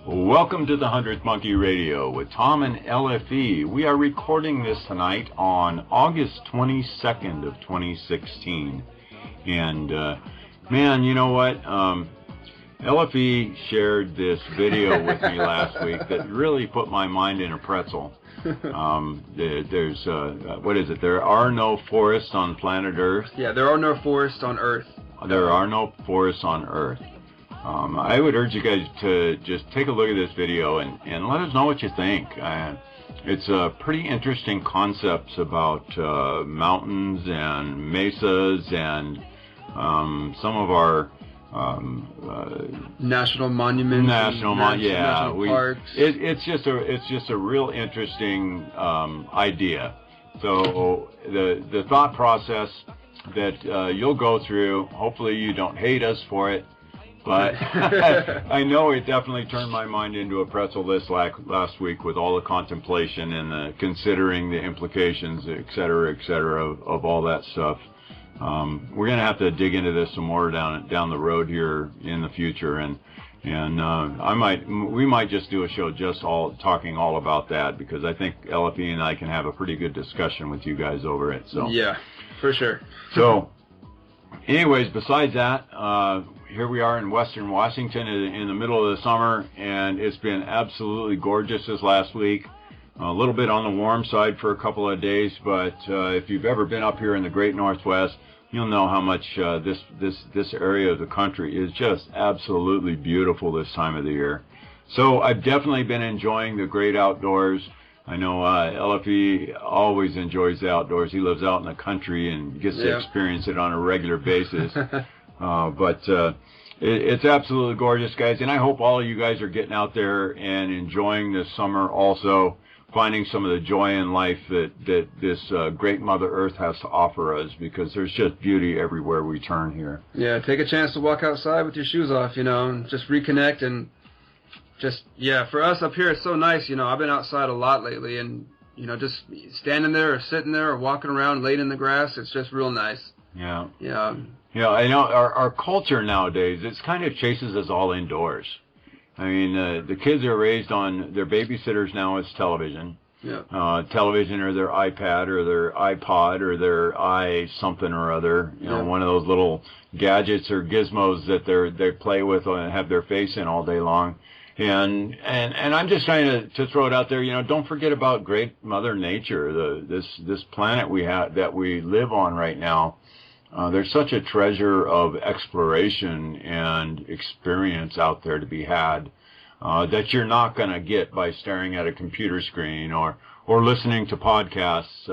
Welcome to the 100th Monkey Radio with Tom and LFE. We are recording this tonight on August 22nd of 2016. And, man, you know what? LFE shared this video with me last week that really put my mind in a pretzel. There's, what is it? There are no forests on planet Earth. Yeah, there are no forests on Earth. There are no forests on Earth. I would urge you guys to just take a look at this video and let us know what you think. It's pretty interesting concepts about mountains and mesas and some of our national monuments, national parks. It's just a real interesting idea. So the thought process that you'll go through, hopefully you don't hate us for it, but I know it definitely turned my mind into a pretzel this last week with all the contemplation and considering the implications, et cetera, of all that stuff. We're going to have to dig into this some more down the road here in the future, and we might just do a show just talking all about that, because I think LFE and I can have a pretty good discussion with you guys over it. So yeah, for sure. So anyways, besides that, here we are in Western Washington in the middle of the summer, and it's been absolutely gorgeous this last week. A little bit on the warm side for a couple of days, but if you've ever been up here in the Great Northwest, you'll know how much this area of the country is just absolutely beautiful this time of the year. So I've definitely been enjoying the great outdoors. I know LFE always enjoys the outdoors. He lives out in the country and gets to experience it on a regular basis. But it's absolutely gorgeous, guys, and I hope all of you guys are getting out there and enjoying this summer also, finding some of the joy in life that this great Mother Earth has to offer us, because there's just beauty everywhere we turn here. Yeah, take a chance to walk outside with your shoes off, and just reconnect, and just, for us up here, it's so nice, I've been outside a lot lately, and, just standing there or sitting there or walking around, laying in the grass, it's just real nice. Yeah. Yeah. I know our culture nowadays, it's kind of chases us all indoors. I mean, the kids are raised on their babysitters now is television. Yeah. Television or their iPad or their iPod or their something or other. One of those little gadgets or gizmos that they play with and have their face in all day long. And I'm just trying to throw it out there. Don't forget about great Mother Nature. This planet that we live on right now. There's such a treasure of exploration and experience out there to be had that you're not going to get by staring at a computer screen or listening to podcasts.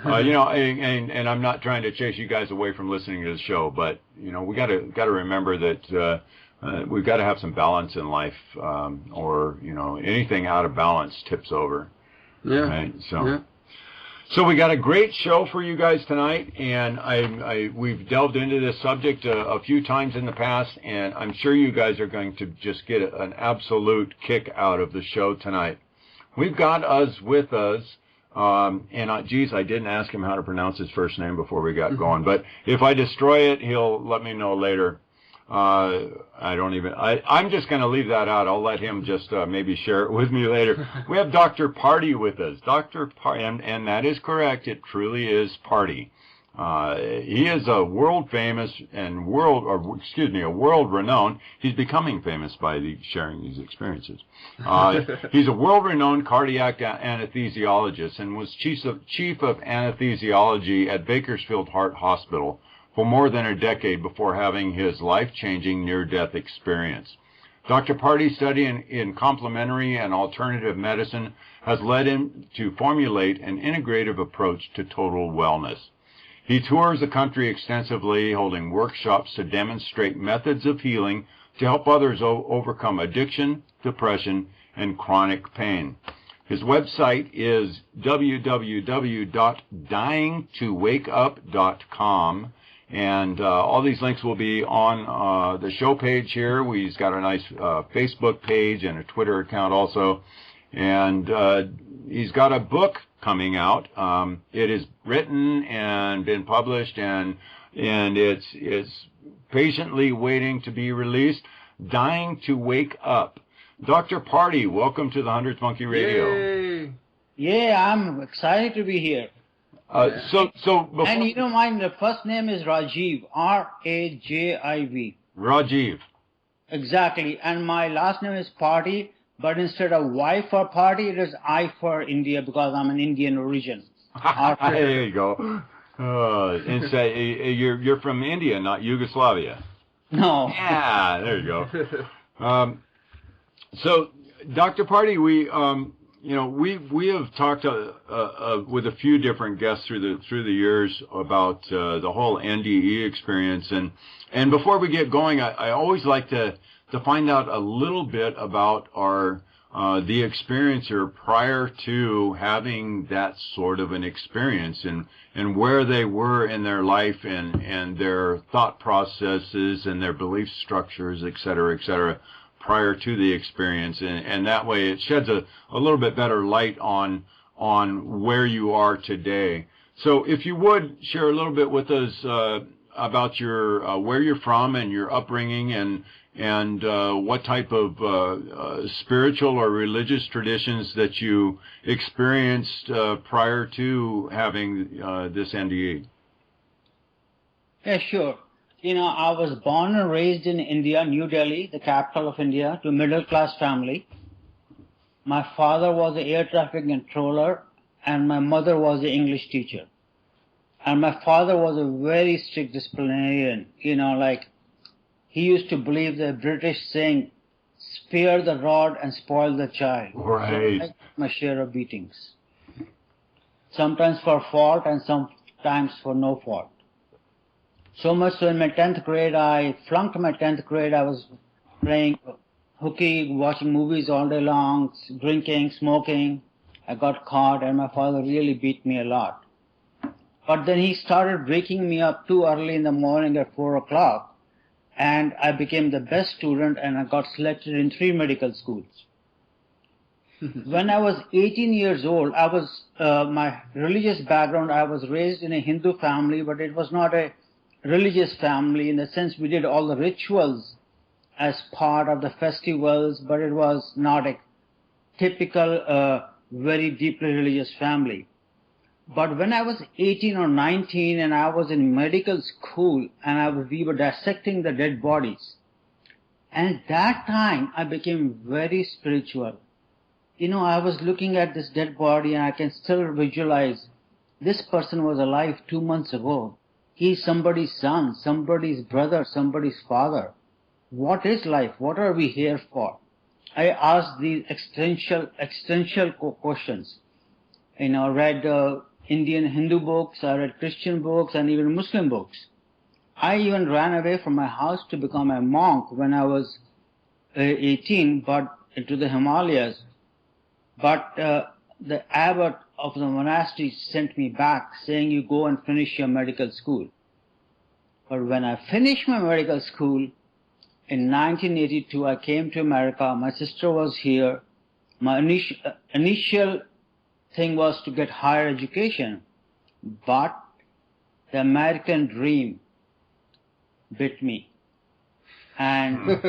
And I'm not trying to chase you guys away from listening to the show, but we got to remember that we've got to have some balance in life, or anything out of balance tips over. Yeah. Right? So. Yeah. So we got a great show for you guys tonight, and we've delved into this subject a few times in the past, and I'm sure you guys are going to just get an absolute kick out of the show tonight. We've got with us, and geez, I didn't ask him how to pronounce his first name before we got going, but if I destroy it, he'll let me know later. I'm just going to leave that out. I'll let him just maybe share it with me later. We have Dr. Parti with us. Dr. Parti, and that is correct. It truly is Parti. He is a world famous and a world renowned. He's becoming famous by sharing these experiences. He's a world renowned cardiac anesthesiologist and was chief of anesthesiology at Bakersfield Heart Hospital for more than a decade before having his life-changing near-death experience. Dr. Parti's study in complementary and alternative medicine has led him to formulate an integrative approach to total wellness. He tours the country extensively, holding workshops to demonstrate methods of healing to help others overcome addiction, depression, and chronic pain. His website is www.dyingtowakeup.com. And all these links will be on the show page here. He's got a nice Facebook page and a Twitter account also. And he's got a book coming out. It is written and been published, and it's patiently waiting to be released. Dying to Wake Up. Dr. Party, welcome to the 100th Monkey Radio. Yay! Yeah, I'm excited to be here. So before, And you know, my first name is Rajiv, Rajiv. Rajiv. Exactly. And my last name is Parti, but instead of Y for Party, it is I for India because I'm an Indian origin. There you go. And say you're from India, not Yugoslavia. No. Yeah, there you go. So, Dr. Party, we have talked with a few different guests through the years about the whole NDE experience, and before we get going, I always like to find out a little bit about the experiencer prior to having that sort of an experience, and where they were in their life, and their thought processes and their belief structures, et cetera, prior to the experience, and that way it sheds a little bit better light on where you are today. So if you would share a little bit with us about your where you're from and your upbringing, and what type of spiritual or religious traditions that you experienced prior to having this NDE. Yeah, sure. You know, I was born and raised in India, New Delhi, the capital of India, to a middle-class family. My father was an air traffic controller, and my mother was an English teacher. And my father was a very strict disciplinarian. You know, like, he used to believe the British saying, spare the rod and spoil the child. Right. So I got my share of beatings. Sometimes for fault and sometimes for no fault. So much so in my 10th grade, I flunked my 10th grade. I was playing hooky, watching movies all day long, drinking, smoking. I got caught, and my father really beat me a lot. But then he started waking me up too early in the morning at 4 o'clock, and I became the best student, and I got selected in 3 medical schools. When I was 18 years old, I was my religious background, I was raised in a Hindu family, but it was not a religious family in the sense we did all the rituals as part of the festivals, but it was not a typical, very deeply religious family. But when I was 18 or 19 and I was in medical school and we were dissecting the dead bodies, and at that time I became very spiritual. You know, I was looking at this dead body and I can still visualize this person was alive 2 months ago. He's somebody's son, somebody's brother, somebody's father. What is life? What are we here for? I asked these existential questions. You know, I read Indian Hindu books, I read Christian books, and even Muslim books. I even ran away from my house to become a monk when I was 18, but to the Himalayas. But the abbot of the monastery sent me back, saying, you go and finish your medical school. But when I finished my medical school, in 1982, I came to America. My sister was here. My initial thing was to get higher education, but the American dream bit me. And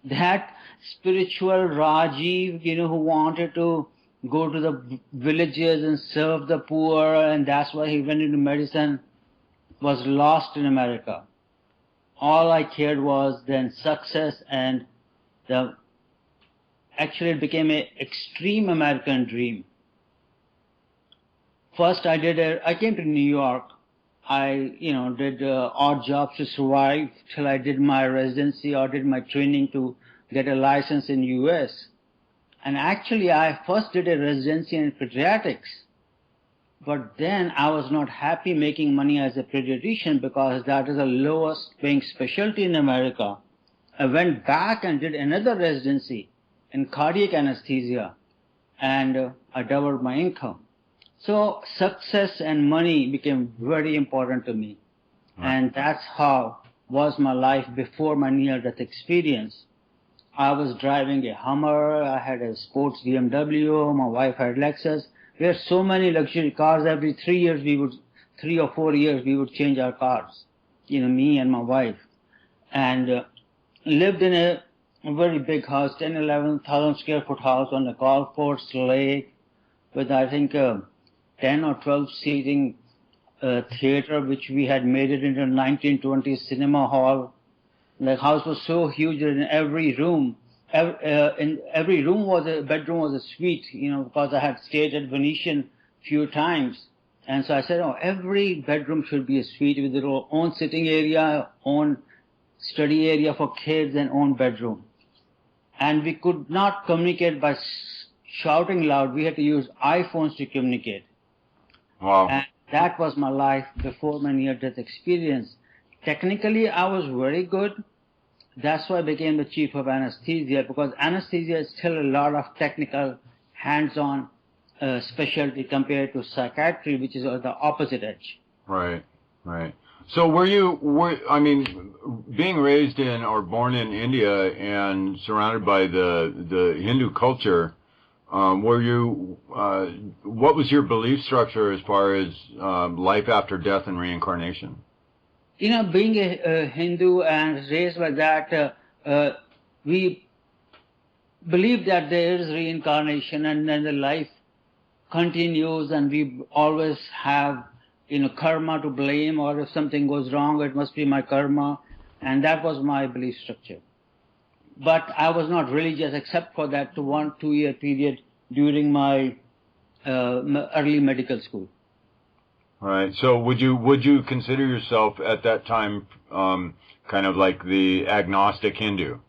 that spiritual Rajiv, you know, who wanted to go to the villages and serve the poor, and that's why he went into medicine, was lost in America. All I cared was then success, and actually it became an extreme American dream. First I came to New York. I, did odd jobs to survive till I did my residency or did my training to get a license in US. And actually I first did a residency in pediatrics. But then I was not happy making money as a pediatrician because that is the lowest paying specialty in America. I went back and did another residency in cardiac anesthesia, and I doubled my income. So success and money became very important to me. Right. And that's how was my life before my near-death experience. I was driving a Hummer, I had a sports BMW, my wife had Lexus. We had so many luxury cars. Every 3 or 4 years, we would change our cars. Me and my wife. And lived in a a very big house, 10, 11,000 square foot house on a golf course lake with, I think, 10 or 12 seating theater, which we had made it into a 1920s cinema hall. The house was so huge that in every room, in every room was a bedroom was a suite, because I had stayed at Venetian few times. And so I said, oh, every bedroom should be a suite with their own sitting area, own study area for kids, and own bedroom. And we could not communicate by shouting loud. We had to use iPhones to communicate. Wow. And that was my life before my near-death experience. Technically, I was very good. That's why I became the chief of anesthesia, because anesthesia is still a lot of technical, hands-on specialty compared to psychiatry, which is the opposite edge. Right, right. So being raised in or born in India and surrounded by the Hindu culture, what was your belief structure as far as life after death and reincarnation? Being a Hindu and raised by that, we believe that there is reincarnation and then the life continues, and we always have, karma to blame, or if something goes wrong, it must be my karma, and that was my belief structure. But I was not religious except for that 1-2 year period during my early medical school. All right. So would you consider yourself at that time kind of like the agnostic Hindu?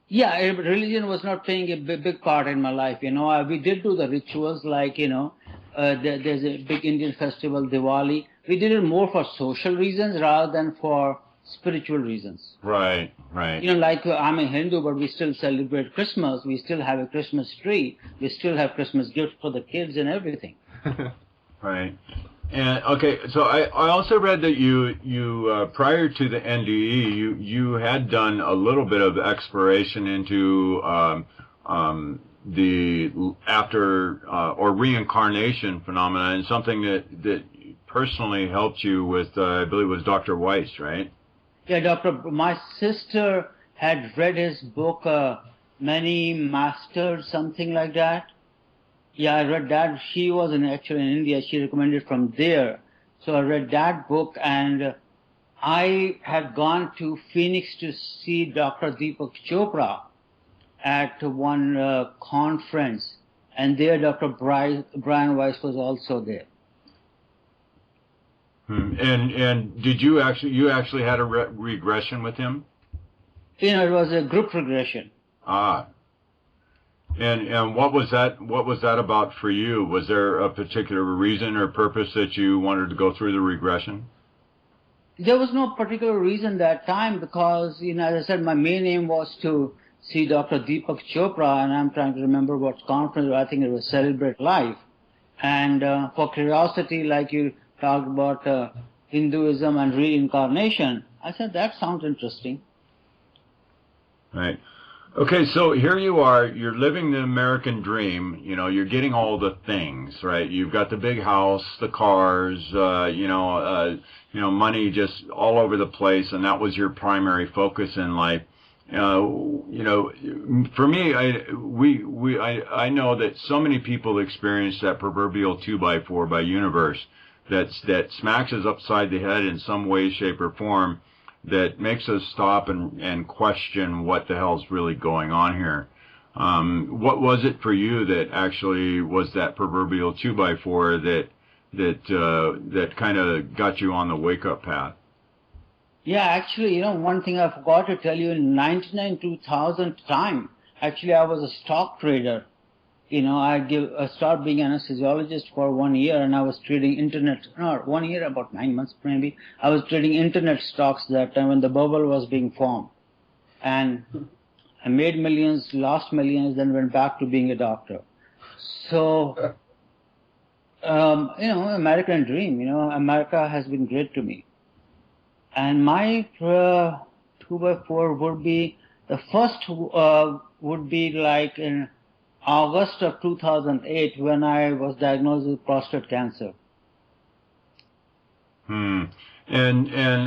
Yeah, religion was not playing a big part in my life. We did do the rituals like, there's a big Indian festival, Diwali. We did it more for social reasons rather than for spiritual reasons. Right, right. Like I'm a Hindu, but we still celebrate Christmas. We still have a Christmas tree. We still have Christmas gifts for the kids and everything. Right. And okay, so I also read that you prior to the NDE, you had done a little bit of exploration into the after or reincarnation phenomena, and something that personally helped you with, I believe it was Dr. Weiss, right? Yeah, my sister had read his book, Many Masters, something like that. Yeah, I read that. She was actually in India. She recommended from there. So I read that book, and I had gone to Phoenix to see Dr. Deepak Chopra at one conference, and there Dr. Brian Weiss was also there. And did you actually had a regression with him? It was a group regression. Ah. And what was that about for you? Was there a particular reason or purpose that you wanted to go through the regression? There was no particular reason that time because, as I said, my main aim was to see Dr. Deepak Chopra, and I'm trying to remember what conference, I think it was Celebrate Life. And for curiosity, like you talked about Hinduism and reincarnation, I said, that sounds interesting. Right. Okay, so here you are, you're living the American dream, you're getting all the things, right? You've got the big house, the cars, money just all over the place, and that was your primary focus in life. For me, I know that so many people experience that proverbial 2x4 by universe that smacks us upside the head in some way, shape, or form, that makes us stop and question what the hell's really going on here. What was it for you that actually was that proverbial 2x4 that kind of got you on the wake-up path? Yeah, actually, one thing I forgot to tell you, in 1999-2000 time, actually I was a stock trader. I started being an anesthesiologist for 1 year, and I was trading about 9 months maybe. I was trading internet stocks that time when the bubble was being formed. And I made millions, lost millions, then went back to being a doctor. So, American dream, America has been great to me. And my 2x4 would be, the first would be like in August of 2008 when I was diagnosed with prostate cancer. And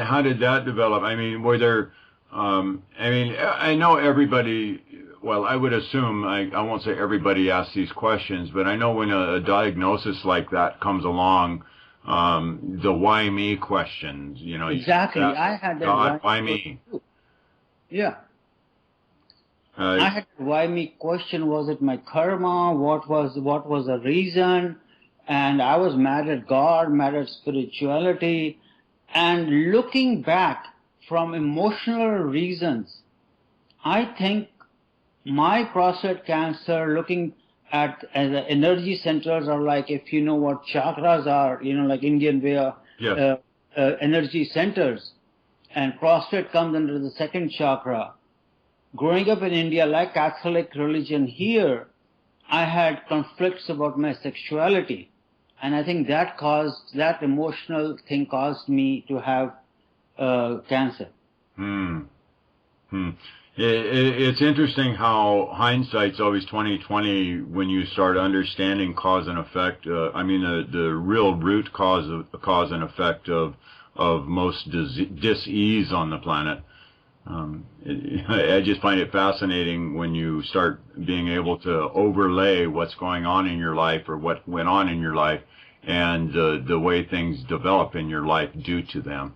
how did that develop? I mean, were there I mean, I know everybody, well, I would assume, I won't say everybody asks these questions, but I know when a diagnosis like that comes along, the why me questions, you know. Exactly. You ask, I had that God, why me? too. Yeah. I had that why me question. Was it my karma? What was the reason? And I was mad at God, mad at spirituality. And looking back from emotional reasons, I think my prostate cancer, looking at as the energy centers, are like, if you know what chakras are, you know, like Indian way of Yes. energy centers, and prostate comes under the second chakra. Growing up in India, like Catholic religion here, I had conflicts about my sexuality, and I think that emotional thing caused me to have cancer. Hmm. Hmm. It's interesting how hindsight's always 20/20 when you start understanding cause and effect. I mean, the real root cause and effect of most dis-ease on the planet. I just find it fascinating when you start being able to overlay what's going on in your life or what went on in your life and the way things develop in your life due to them.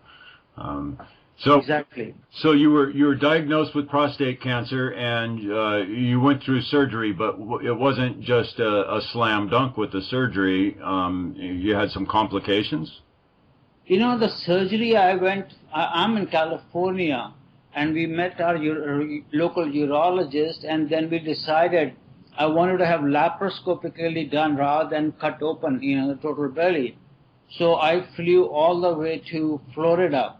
Exactly. So you were diagnosed with prostate cancer and you went through surgery, but it wasn't just a slam dunk with the surgery. You had some complications? You know, the surgery I'm in California, and we met our local urologist, and then we decided I wanted to have laparoscopically done rather than cut open, you know, the total belly. So I flew all the way to Florida.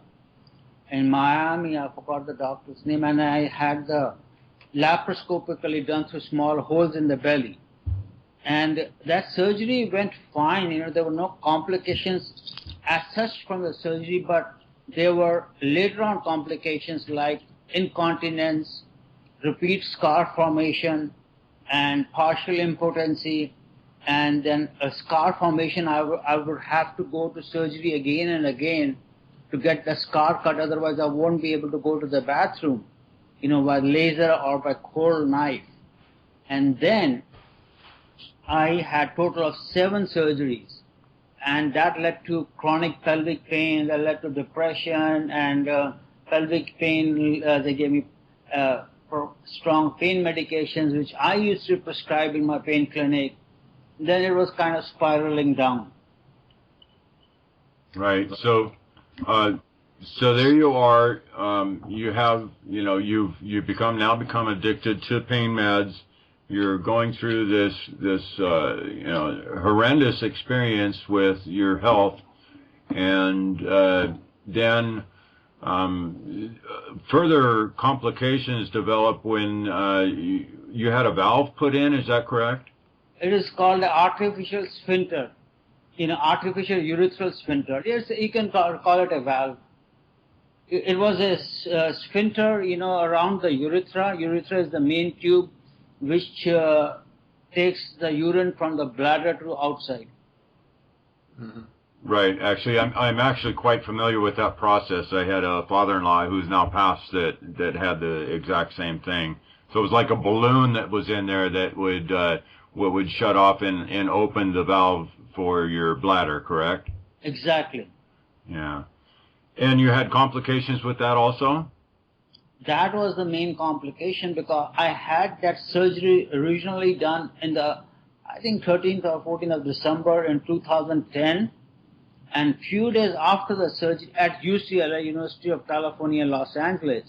In Miami, I forgot the doctor's name, and I had the laparoscopically done through small holes in the belly. And that surgery went fine. You know, there were no complications as such from the surgery, but there were later on complications like incontinence, repeat scar formation, and partial impotency. And then a scar formation, I would have to go to surgery again and again to get the scar cut, otherwise I won't be able to go to the bathroom, you know, by laser or by cold knife. And then I had total of 7 surgeries, and that led to chronic pelvic pain, that led to depression and pelvic pain. They gave me strong pain medications, which I used to prescribe in my pain clinic. Then it was kind of spiraling down. Right. So there you are. You have, you know, you've become addicted to pain meds. You're going through this you know, horrendous experience with your health, and then further complications develop when you had a valve put in. Is that correct? It is called an artificial sphincter, you know, artificial urethral sphincter. Yes, you can call it a valve. It was a sphincter, you know, around the urethra. Urethra is the main tube which takes the urine from the bladder to outside. Mm-hmm. Right. Actually, I'm actually quite familiar with that process. I had a father-in-law who's now passed that had the exact same thing. So it was like a balloon that was in there that would shut off and open the valve for your bladder, correct? Exactly. Yeah. And you had complications with that also? That was the main complication, because I had that surgery originally done in the, I think, 13th or 14th of December in 2010. And few days after the surgery at UCLA, University of California, Los Angeles.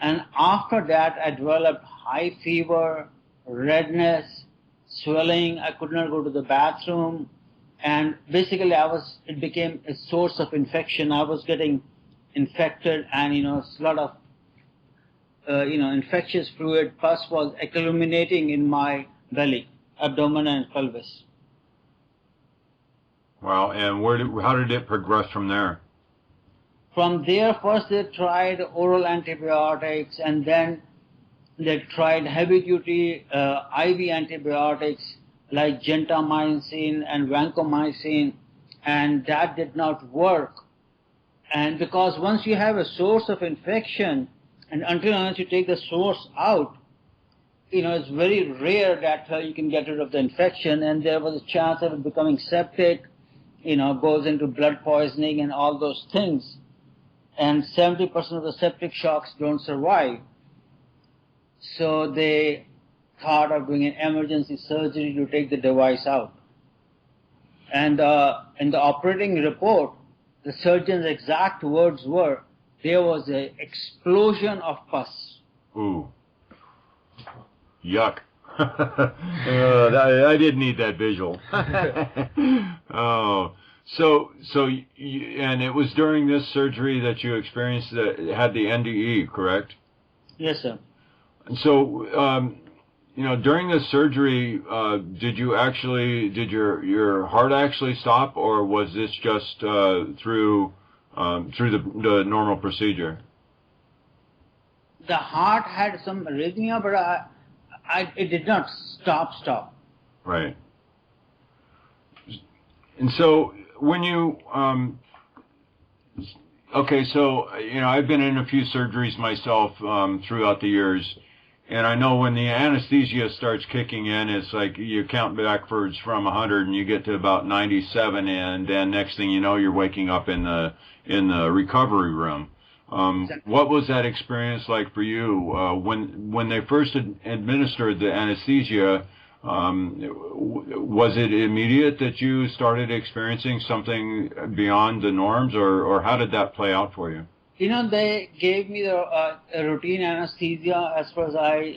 And after that, I developed high fever, redness, swelling. I could not go to the bathroom. And basically, it became a source of infection. I was getting infected, and, a lot of, infectious fluid pus was accumulating in my belly, abdomen, and pelvis. Wow. And how did it progress from there? From there, first they tried oral antibiotics, and then they tried heavy-duty IV antibiotics like gentamicin and vancomycin, and that did not work. And because once you have a source of infection, And until unless you take the source out, it's very rare that you can get rid of the infection, and there was a chance of it becoming septic, goes into blood poisoning and all those things. And 70% of the septic shocks don't survive. So they thought of doing an emergency surgery to take the device out. And in the operating report, the surgeon's exact words were, there was an explosion of pus. Ooh. Yuck. I didn't need that visual. Oh. So and it was during this surgery that you experienced had the NDE, correct? Yes, sir. And so, during this surgery, did your heart actually stop, or was this just through the normal procedure? The heart had some arrhythmia, but it did not stop. Right. And so when you I've been in a few surgeries myself throughout the years, and I know when the anesthesia starts kicking in, it's like you count backwards from 100 and you get to about 97, and then next thing you know, you're waking up in the recovery room. What was that experience like for you when they first administered the anesthesia? Was it immediate that you started experiencing something beyond the norms, or how did that play out for you? They gave me a routine anesthesia as far as I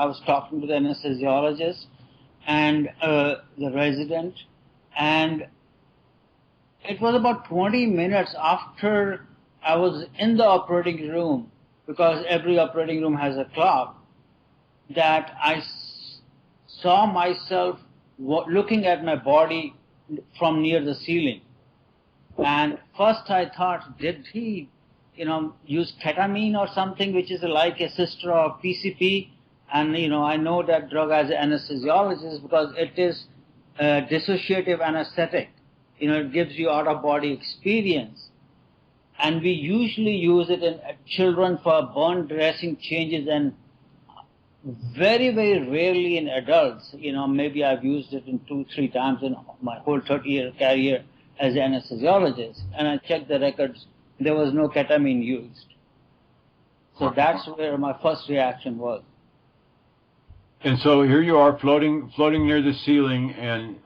was talking to the anesthesiologist and the resident, and it was about 20 minutes after I was in the operating room, because every operating room has a clock, that I saw myself looking at my body from near the ceiling. And first I thought, did he, use ketamine or something, which is like a sister of PCP? And, I know that drug as an anesthesiologist because it is a dissociative anesthetic. It gives you out-of-body experience. And we usually use it in children for burn dressing changes, and very, very rarely in adults. Maybe I've used it in 2-3 times in my whole 30-year career as an anesthesiologist. And I checked the records, there was no ketamine used. So that's where my first reaction was. And so here you are floating near the ceiling, and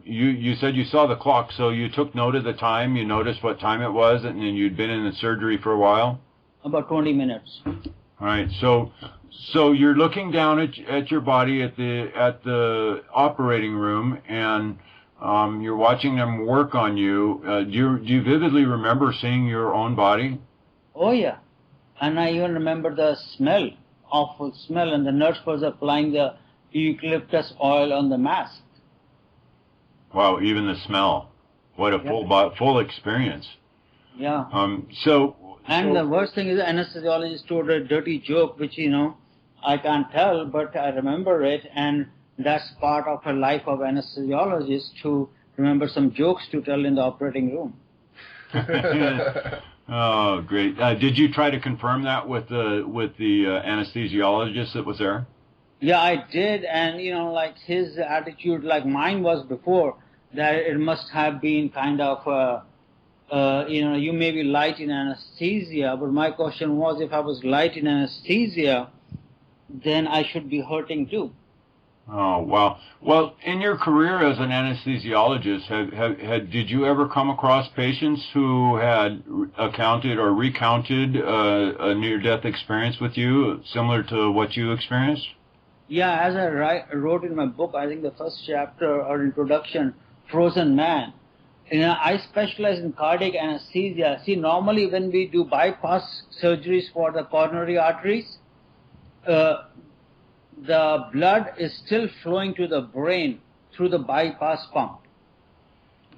you said you saw the clock, so you took note of the time, you noticed what time it was, and then you'd been in the surgery for a while? About 20 minutes. All right, so you're looking down at your body at the operating room, and you're watching them work on you. Do you vividly remember seeing your own body? Oh yeah, and I even remember the smell. Awful smell, and the nurse was applying the eucalyptus oil on the mask. Wow, even the smell. What a full experience. Yeah. The worst thing is the anesthesiologist told a dirty joke, which I can't tell, but I remember it, and that's part of a life of anesthesiologist, to remember some jokes to tell in the operating room. Oh, great! Did you try to confirm that with the anesthesiologist that was there? Yeah, I did, and like his attitude, like mine was before, that it must have been kind of, you may be light in anesthesia, but my question was, if I was light in anesthesia, then I should be hurting too. Oh, wow. Well, in your career as an anesthesiologist, did you ever come across patients who had accounted or recounted a near-death experience with you, similar to what you experienced? Yeah, as I wrote in my book, I think the first chapter or introduction, Frozen Man, I specialize in cardiac anesthesia. See, normally when we do bypass surgeries for the coronary arteries, the blood is still flowing to the brain through the bypass pump.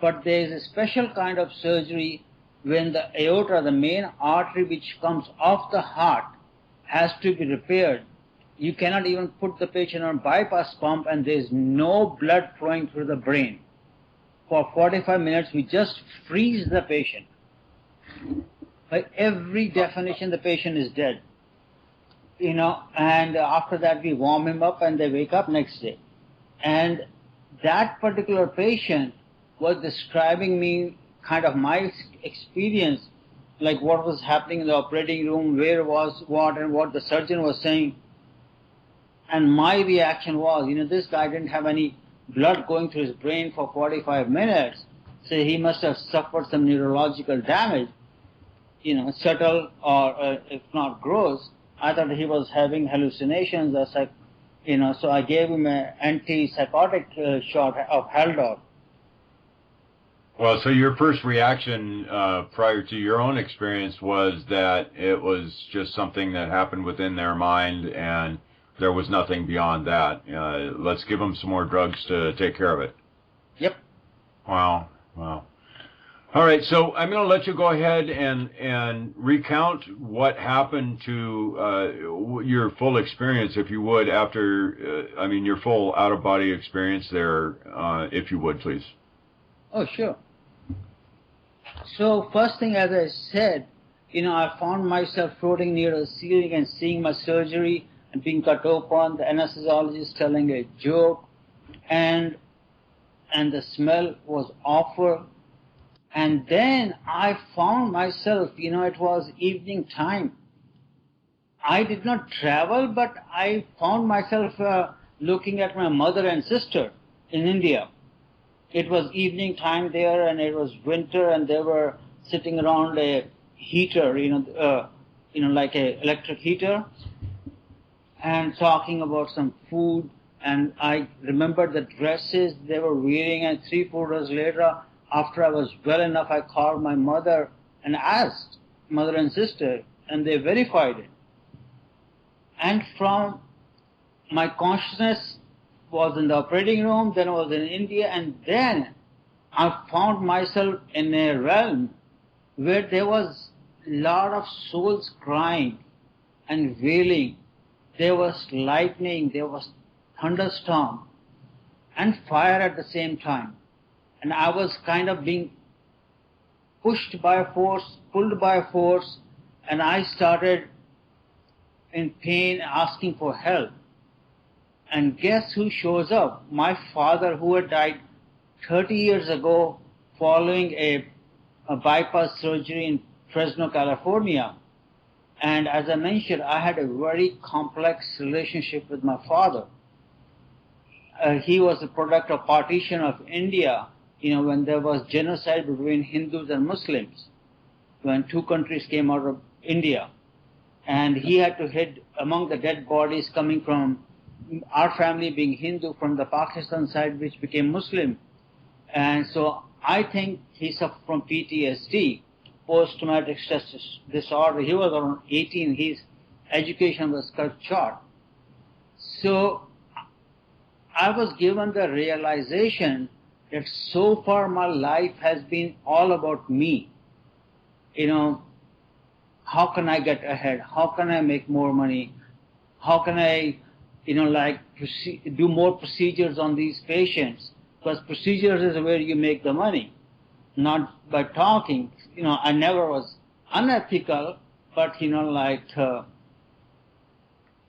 But there is a special kind of surgery when the aorta, the main artery which comes off the heart, has to be repaired. You cannot even put the patient on bypass pump and there is no blood flowing through the brain. For 45 minutes, we just freeze the patient. By every definition, the patient is dead. and after that we warm him up and they wake up next day. And that particular patient was describing me kind of my experience, like what was happening in the operating room, where was what, and what the surgeon was saying. And my reaction was, this guy didn't have any blood going through his brain for 45 minutes, so he must have suffered some neurological damage, subtle or if not gross. I thought he was having hallucinations or so I gave him an antipsychotic shot of Haldol. Well, so your first reaction prior to your own experience was that it was just something that happened within their mind and there was nothing beyond that. Let's give them some more drugs to take care of it. Yep. Wow. All right, so I'm going to let you go ahead and recount what happened to your full experience, if you would, after, your full out-of-body experience there, if you would, please. Oh, sure. So first thing, as I said, I found myself floating near the ceiling and seeing my surgery and being cut open, the anesthesiologist telling a joke, and the smell was awful. And then I found myself, it was evening time. I did not travel, but I found myself looking at my mother and sister in India. It was evening time there, and it was winter, and they were sitting around a heater, like a electric heater, and talking about some food. And I remembered the dresses they were wearing, and 3-4 days later, after I was well enough, I called my mother and asked, mother and sister, and they verified it. And from my consciousness was in the operating room, then I was in India, and then I found myself in a realm where there was a lot of souls crying and wailing. There was lightning, there was thunderstorm, and fire at the same time. And I was kind of being pushed by a force, pulled by a force, and I started in pain asking for help. And guess who shows up? My father, who had died 30 years ago following a bypass surgery in Fresno, California. And as I mentioned, I had a very complex relationship with my father. He was a product of partition of India, when there was genocide between Hindus and Muslims, when 2 countries came out of India. And he had to hide among the dead bodies coming from our family being Hindu, from the Pakistan side, which became Muslim. And so I think he suffered from PTSD, post-traumatic stress disorder. He was around 18. His education was cut short. So I was given the realization that so far my life has been all about me. How can I get ahead? How can I make more money? How can I, do more procedures on these patients? Because procedures is where you make the money, not by talking. I never was unethical, but,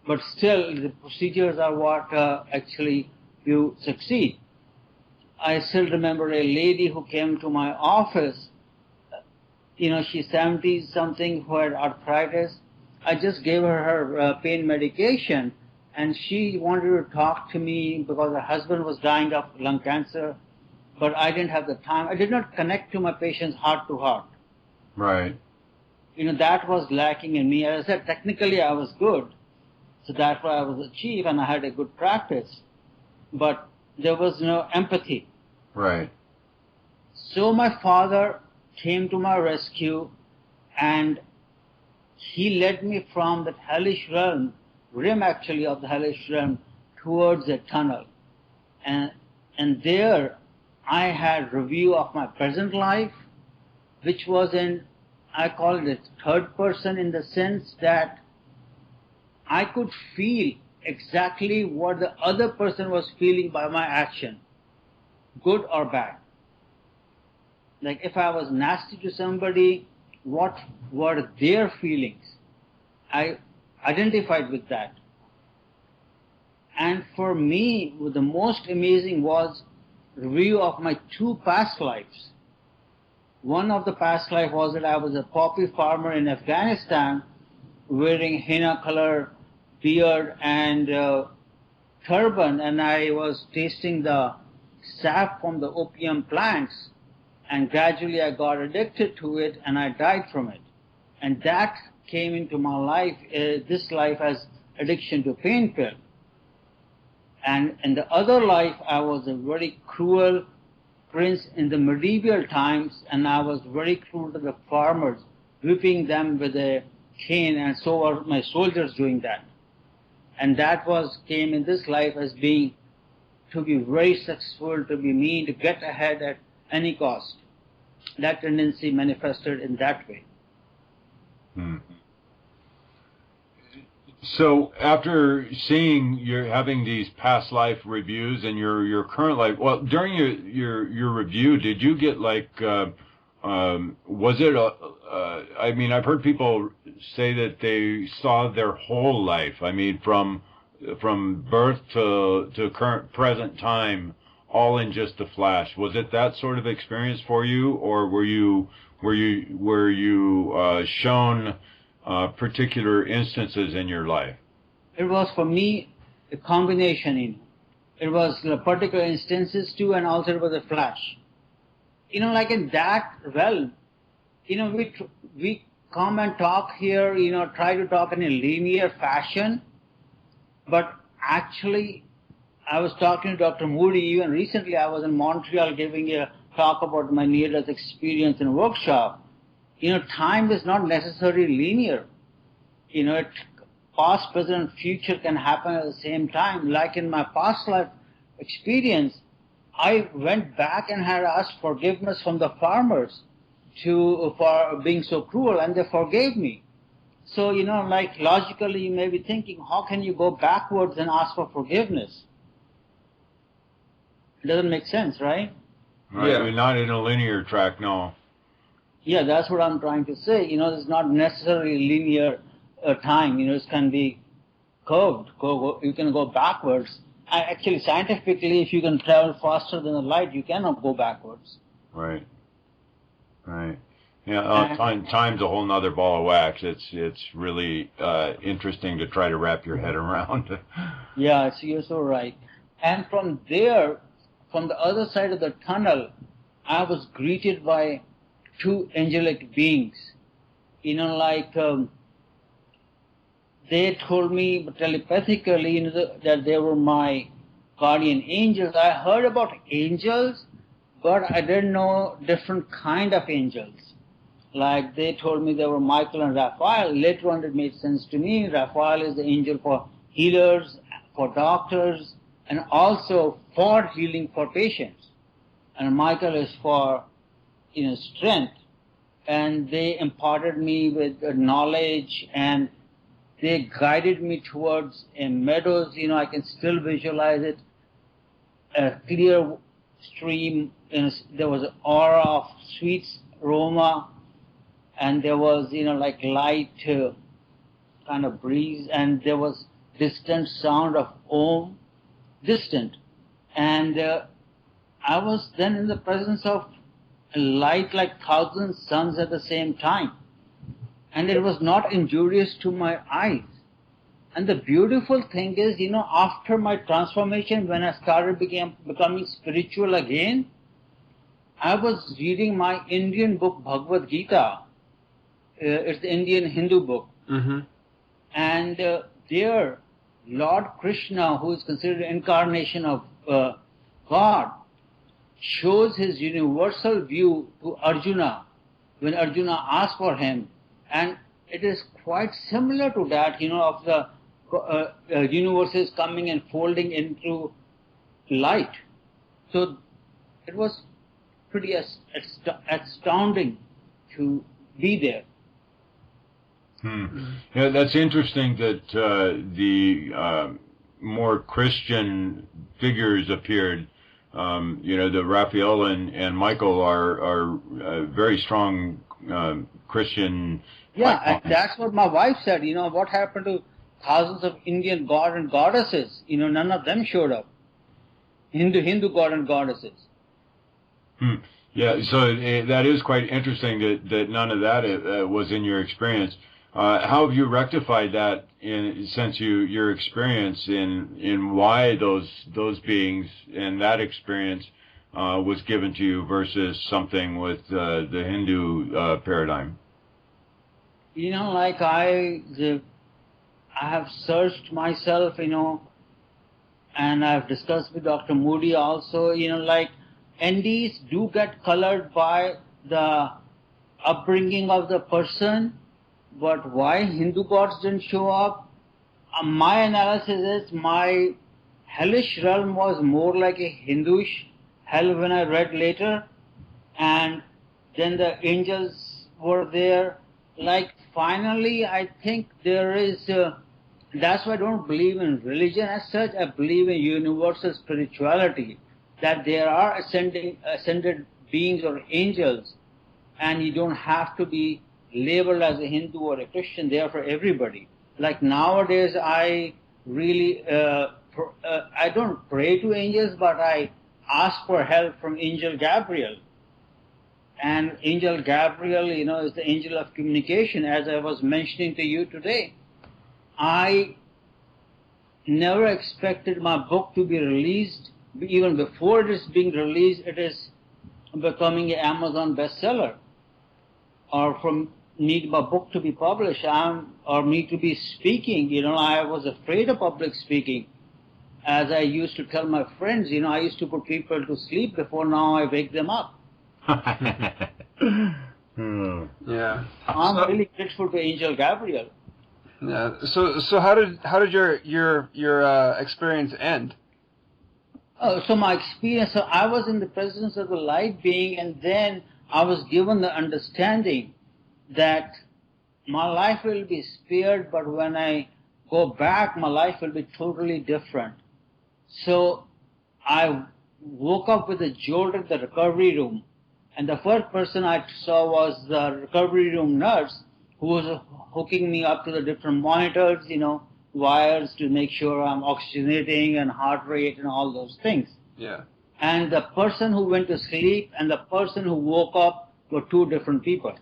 but still the procedures are what actually you succeed. I still remember a lady who came to my office, she's 70-something, who had arthritis. I just gave her pain medication, and she wanted to talk to me because her husband was dying of lung cancer, but I didn't have the time. I did not connect to my patients heart to heart. Right. That was lacking in me. As I said, technically I was good, so that's why I was a chief and I had a good practice, but there was no empathy. Right. So my father came to my rescue, and he led me from that hellish rim actually of the hellish realm, towards a tunnel. And there I had review of my present life, which was I call it third person, in the sense that I could feel exactly what the other person was feeling by my action, good or bad. Like if I was nasty to somebody, what were their feelings? I identified with that. And for me, the most amazing was review of my 2 past lives. One of the past life was that I was a poppy farmer in Afghanistan, wearing henna color beard and turban, and I was tasting the sap from the opium plants, and gradually I got addicted to it and I died from it. And that came into my life, this life, as addiction to pain pill. And in the other life, I was a very cruel prince in the medieval times, and I was very cruel to the farmers, whipping them with a cane, and so were my soldiers doing that. And that came in this life as being to be very successful, to be mean, to get ahead at any cost. That tendency manifested in that way. Hmm. So after seeing having these past life reviews and your current life, well, during your review, did you get like, was it I mean, I've heard people say that they saw their whole life. I mean, from birth to current present time, all in just a flash. Was it that sort of experience for you, or were you shown particular instances in your life? It was for me a combination. It was particular instances too, and also it was a flash. Like in that realm, we come and talk here, try to talk in a linear fashion, but actually, I was talking to Dr. Moody even recently. I was in Montreal giving a talk about my near-death experience in a workshop. Time is not necessarily linear. Past, present, future can happen at the same time. Like in my past life experience, I went back and had asked forgiveness from the farmers for being so cruel, and they forgave me. So, like logically you may be thinking, how can you go backwards and ask for forgiveness? It doesn't make sense, right? Right. Yeah. We're not in a linear track, no. Yeah, that's what I'm trying to say. It's not necessarily linear time. It can be curved. You can go backwards. Actually, scientifically, if you can travel faster than the light, you cannot go backwards. Right. Right. Yeah, time's a whole nother ball of wax. It's really interesting to try to wrap your head around. Yeah, so you're so right. And from there, from the other side of the tunnel, I was greeted by 2 angelic beings. They told me telepathically that they were my guardian angels. I heard about angels, but I didn't know different kind of angels. Like they told me they were Michael and Raphael. Later on it made sense to me. Raphael is the angel for healers, for doctors, and also for healing for patients. And Michael is for strength. And they imparted me with knowledge, and they guided me towards a meadows. I can still visualize it. A clear stream. There was an aura of sweet aroma, and there was like light kind of breeze, and there was distant sound of Om, distant. And I was then in the presence of a light like 1,000 suns at the same time. And it was not injurious to my eyes. And the beautiful thing is, after my transformation, when I started becoming spiritual again, I was reading my Indian book, Bhagavad Gita. It's the Indian Hindu book. Mm-hmm. And there, Lord Krishna, who is considered an incarnation of God, shows his universal view to Arjuna when Arjuna asked for him. And it is quite similar to that, of the universes coming and folding into light. So it was pretty astounding to be there. Yeah, that's interesting that the more Christian figures appeared. The Raphael and Michael are very strong Christian. Yeah, and that's what my wife said. What happened to thousands of Indian god and goddesses. None of them showed up. Hindu god and goddesses. Yeah, so that is quite interesting that none of that was in your experience. How have you rectified that since your experience in why those beings and that experience was given to you versus something with the Hindu paradigm? Like I have searched myself, and I've discussed with Dr. Moody also, like NDs do get colored by the upbringing of the person, but why Hindu gods didn't show up? My analysis is my hellish realm was more like a Hinduish hell when I read later, and then the angels were there. Like finally, I think there is, that's why I don't believe in religion as such. I believe in universal spirituality, that there are ascended beings or angels, and you don't have to be labeled as a Hindu or a Christian. They are for everybody. Like nowadays, I really, I don't pray to angels, but I ask for help from Angel Gabriel. And Angel Gabriel, is the angel of communication, as I was mentioning to you today. I never expected my book to be released. Even before it is being released, it is becoming an Amazon bestseller. Or from need my book to be published, or me to be speaking. I was afraid of public speaking. As I used to tell my friends, I used to put people to sleep before now I wake them up. Yeah. I'm really grateful to Angel Gabriel. Yeah. So how did your experience end? So my experience, so I was in the presence of the light being, and then I was given the understanding that my life will be spared, but when I go back, my life will be totally different. So I woke up with a jolt at the recovery room, and the first person I saw was the recovery room nurse, who was hooking me up to the different monitors, wires to make sure I'm oxygenating and heart rate and all those things. Yeah. And the person who went to sleep and the person who woke up were two different people.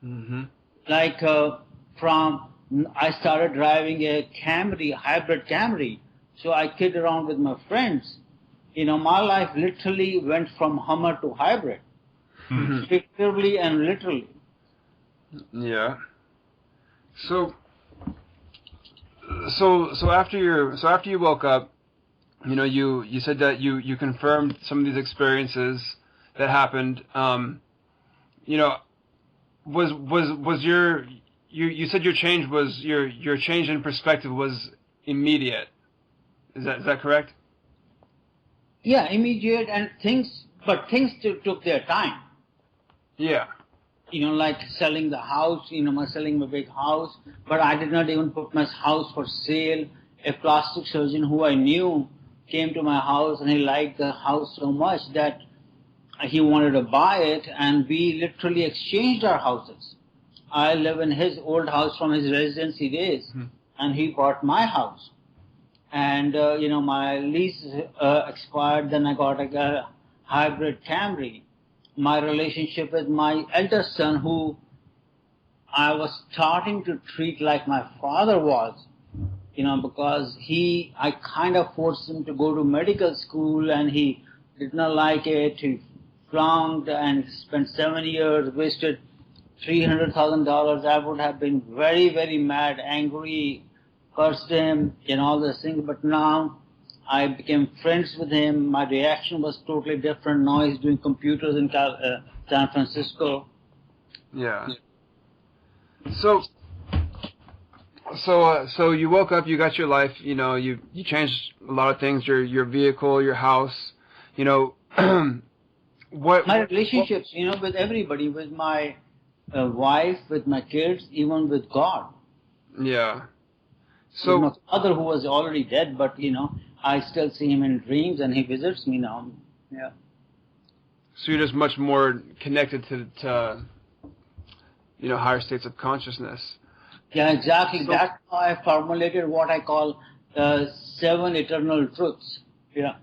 Mm-hmm. Like I started driving a Camry, hybrid Camry, so I kid around with my friends. My life literally went from Hummer to hybrid, figuratively and literally. Yeah. So after you woke up, you said that you confirmed some of these experiences that happened. Was you said your change was your change in perspective was immediate. Is that correct? Yeah, immediate, and things still took their time. Yeah. Like selling the house, selling my big house, but I did not even put my house for sale. A plastic surgeon who I knew came to my house, and he liked the house so much that he wanted to buy it, and we literally exchanged our houses. I live in his old house from his residency days, and he bought my house. And, my lease expired, then I got a hybrid Camry. My relationship with my eldest son, who I was starting to treat like my father was, because I kind of forced him to go to medical school, and he did not like it. He flunked and spent 7 years, wasted $300,000. I would have been very, very mad, angry, cursed him, all those things. But now I became friends with him. My reaction was totally different. Now he's doing computers in San Francisco. Yeah. So you woke up, you got your life, you changed a lot of things, your vehicle, your house, my relationships, with everybody, with my wife, with my kids, even with God. Yeah. So with my father, who was already dead, but I still see him in dreams, and he visits me now. Yeah. So you're just much more connected to higher states of consciousness. Yeah, exactly. So, That's how I formulated what I call 7 eternal truths. Yeah.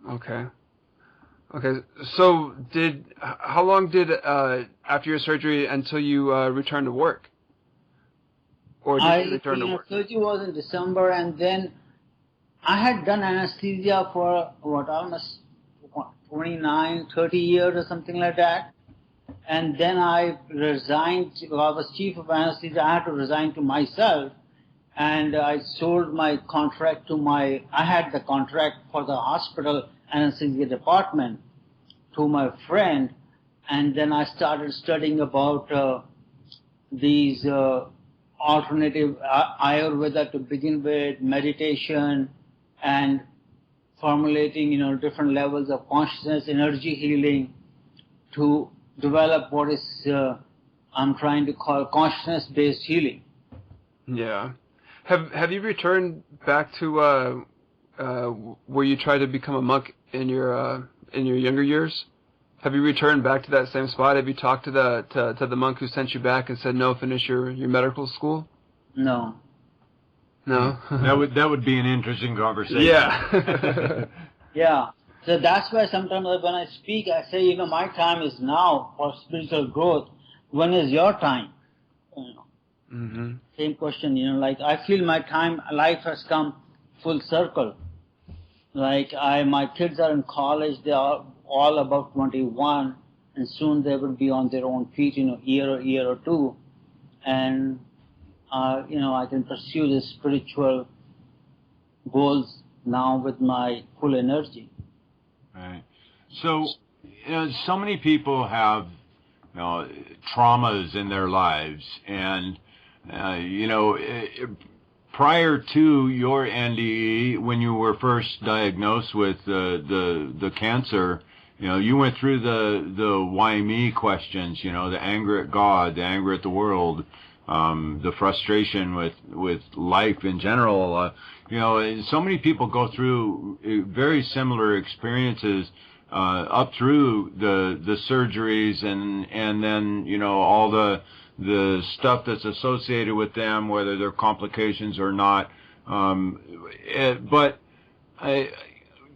okay. Okay. So how long did, after your surgery until you returned to work? Or did you return to work? Surgery was in December, and then I had done anesthesia for almost 29, 30 years or something like that. And then I resigned. I was chief of anesthesia. I had to resign to myself, and I sold my contract to I had the contract for the hospital anesthesia department to my friend, and then I started studying about these alternative Ayurveda to begin with, meditation, and formulating, different levels of consciousness, energy healing, to develop what is I'm trying to call consciousness-based healing. Yeah. Have you returned back to where you tried to become a monk in your younger years? Have you returned back to that same spot? Have you talked to the monk who sent you back and said, no, finish your medical school? No. No. that would be an interesting conversation. Yeah. Yeah. So that's why sometimes when I speak, I say, my time is now for spiritual growth. When is your time? Mm-hmm. Same question, like I feel my life has come full circle. Like my kids are in college, they are all above 21, and soon they will be on their own feet, year or two. And, I can pursue the spiritual goals now with my full energy. Right. So, so many people have, traumas in their lives, and prior to your NDE, when you were first diagnosed with the cancer, you went through the why me questions, the anger at God, the anger at the world, the frustration with life in general. So many people go through very similar experiences up through the surgeries and then all the stuff that's associated with them, whether they're complications or not. But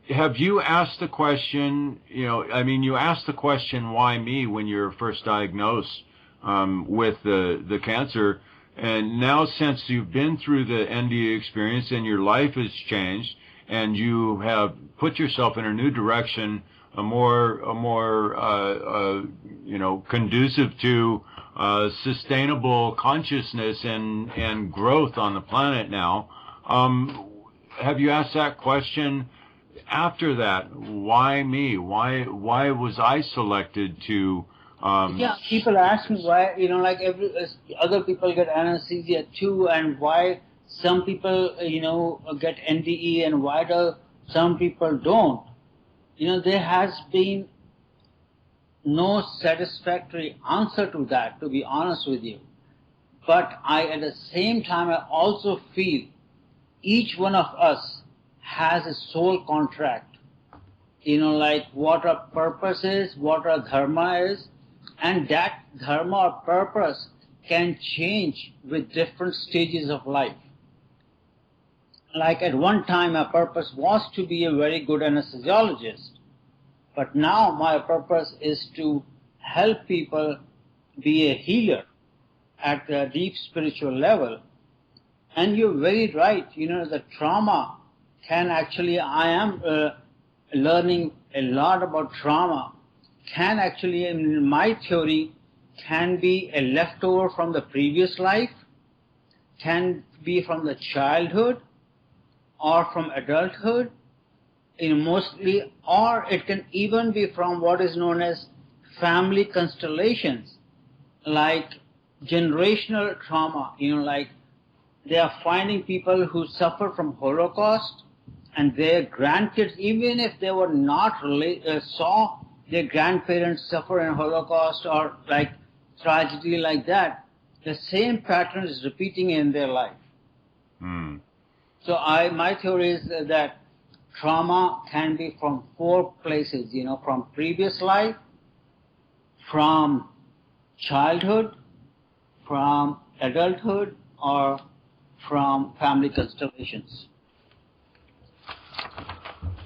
have you asked the question? You asked the question, "Why me?" when you were first diagnosed with the cancer. And now, since you've been through the NDE experience and your life has changed, and you have put yourself in a new direction, a more conducive to sustainable consciousness and growth on the planet now, have you asked that question after that? Why me? Why was I selected to? Yeah, people ask me why, other people get anesthesia too, and why some people, get NDE and why do some people don't. There has been no satisfactory answer to that, to be honest with you. But at the same time, I also feel each one of us has a soul contract, like what our purpose is, what our dharma is, and that dharma or purpose can change with different stages of life. Like at one time, my purpose was to be a very good anesthesiologist. But now my purpose is to help people be a healer at the deep spiritual level. And you're very right, the trauma can actually, I am learning a lot about trauma, can actually, in my theory, can be a leftover from the previous life, can be from the childhood or from adulthood, mostly, or it can even be from what is known as family constellations, like generational trauma, like they are finding people who suffer from Holocaust and their grandkids, even if they were not saw their grandparents suffer in Holocaust or like tragedy like that, the same pattern is repeating in their life. So my theory is that trauma can be from 4 places, from previous life, from childhood, from adulthood or from family constellations.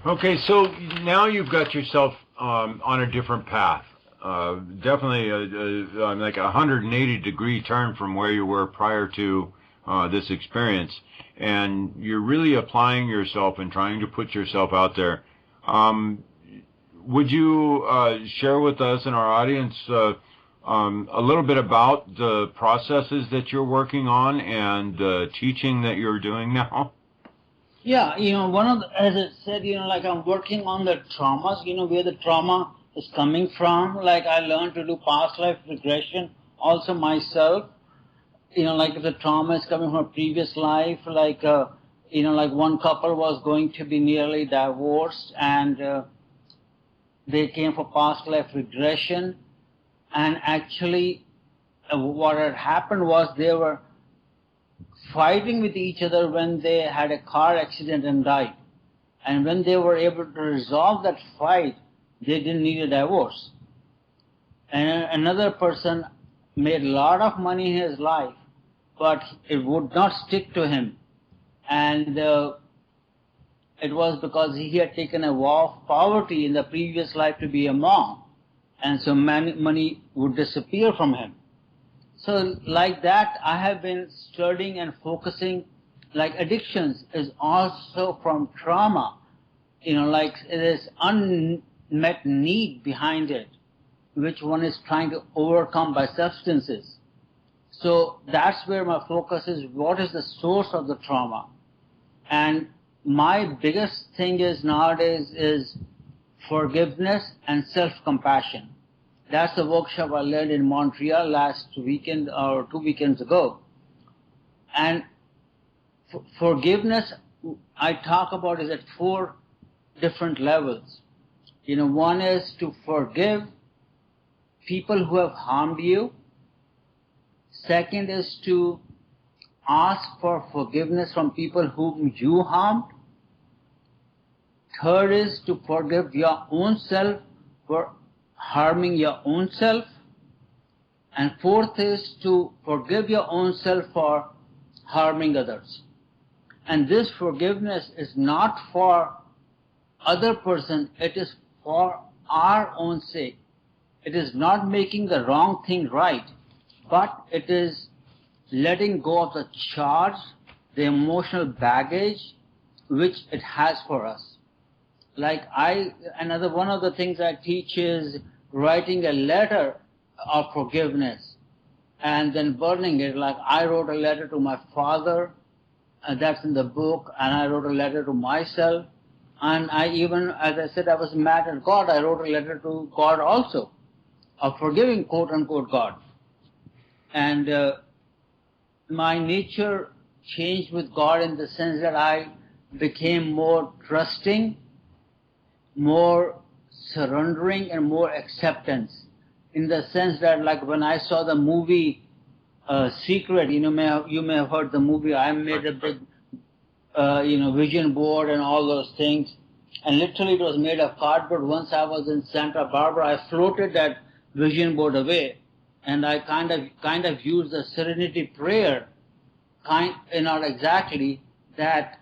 Okay, so now you've got yourself on a different path. Definitely like a 180-degree turn from where you were prior to this experience, and you're really applying yourself and trying to put yourself out there. Would you share with us and our audience a little bit about the processes that you're working on and teaching that you're doing now? Yeah, as I said, like I'm working on the traumas, where the trauma is coming from. Like I learned to do past life regression also myself. Like if the trauma is coming from a previous life, like, like one couple was going to be nearly divorced and they came for past life regression. And actually what had happened was they were fighting with each other when they had a car accident and died. And when they were able to resolve that fight, they didn't need a divorce. And another person made a lot of money in his life, but it would not stick to him. And it was because he had taken a vow of poverty in the previous life to be a monk. And so money would disappear from him. So like that, I have been studying and focusing, like addictions is also from trauma. Like it is unmet need behind it, which one is trying to overcome by substances. So that's where my focus is. What is the source of the trauma? And my biggest thing is nowadays is forgiveness and self-compassion. That's the workshop I led in Montreal last weekend or 2 weekends ago. And forgiveness, I talk about is at 4 different levels. One is to forgive people who have harmed you. Second is to ask for forgiveness from people whom you harmed. Third is to forgive your own self for harming your own self. And fourth is to forgive your own self for harming others. And this forgiveness is not for other person, it is for our own sake. It is not making the wrong thing right, but it is letting go of the charge, the emotional baggage which it has for us. Like one of the things I teach is writing a letter of forgiveness and then burning it. Like I wrote a letter to my father, and that's in the book, and I wrote a letter to myself, and I even, as I said, I was mad at God, I wrote a letter to God also, of forgiving quote unquote God. And my nature changed with God in the sense that I became more trusting, more surrendering, and more acceptance, in the sense that like when I saw the movie Secret, you may have heard the movie. I made a big vision board and all those things, and literally it was made of cardboard. Once I was in Santa Barbara, I floated that vision board away, and I kind of used the serenity prayer, not exactly, that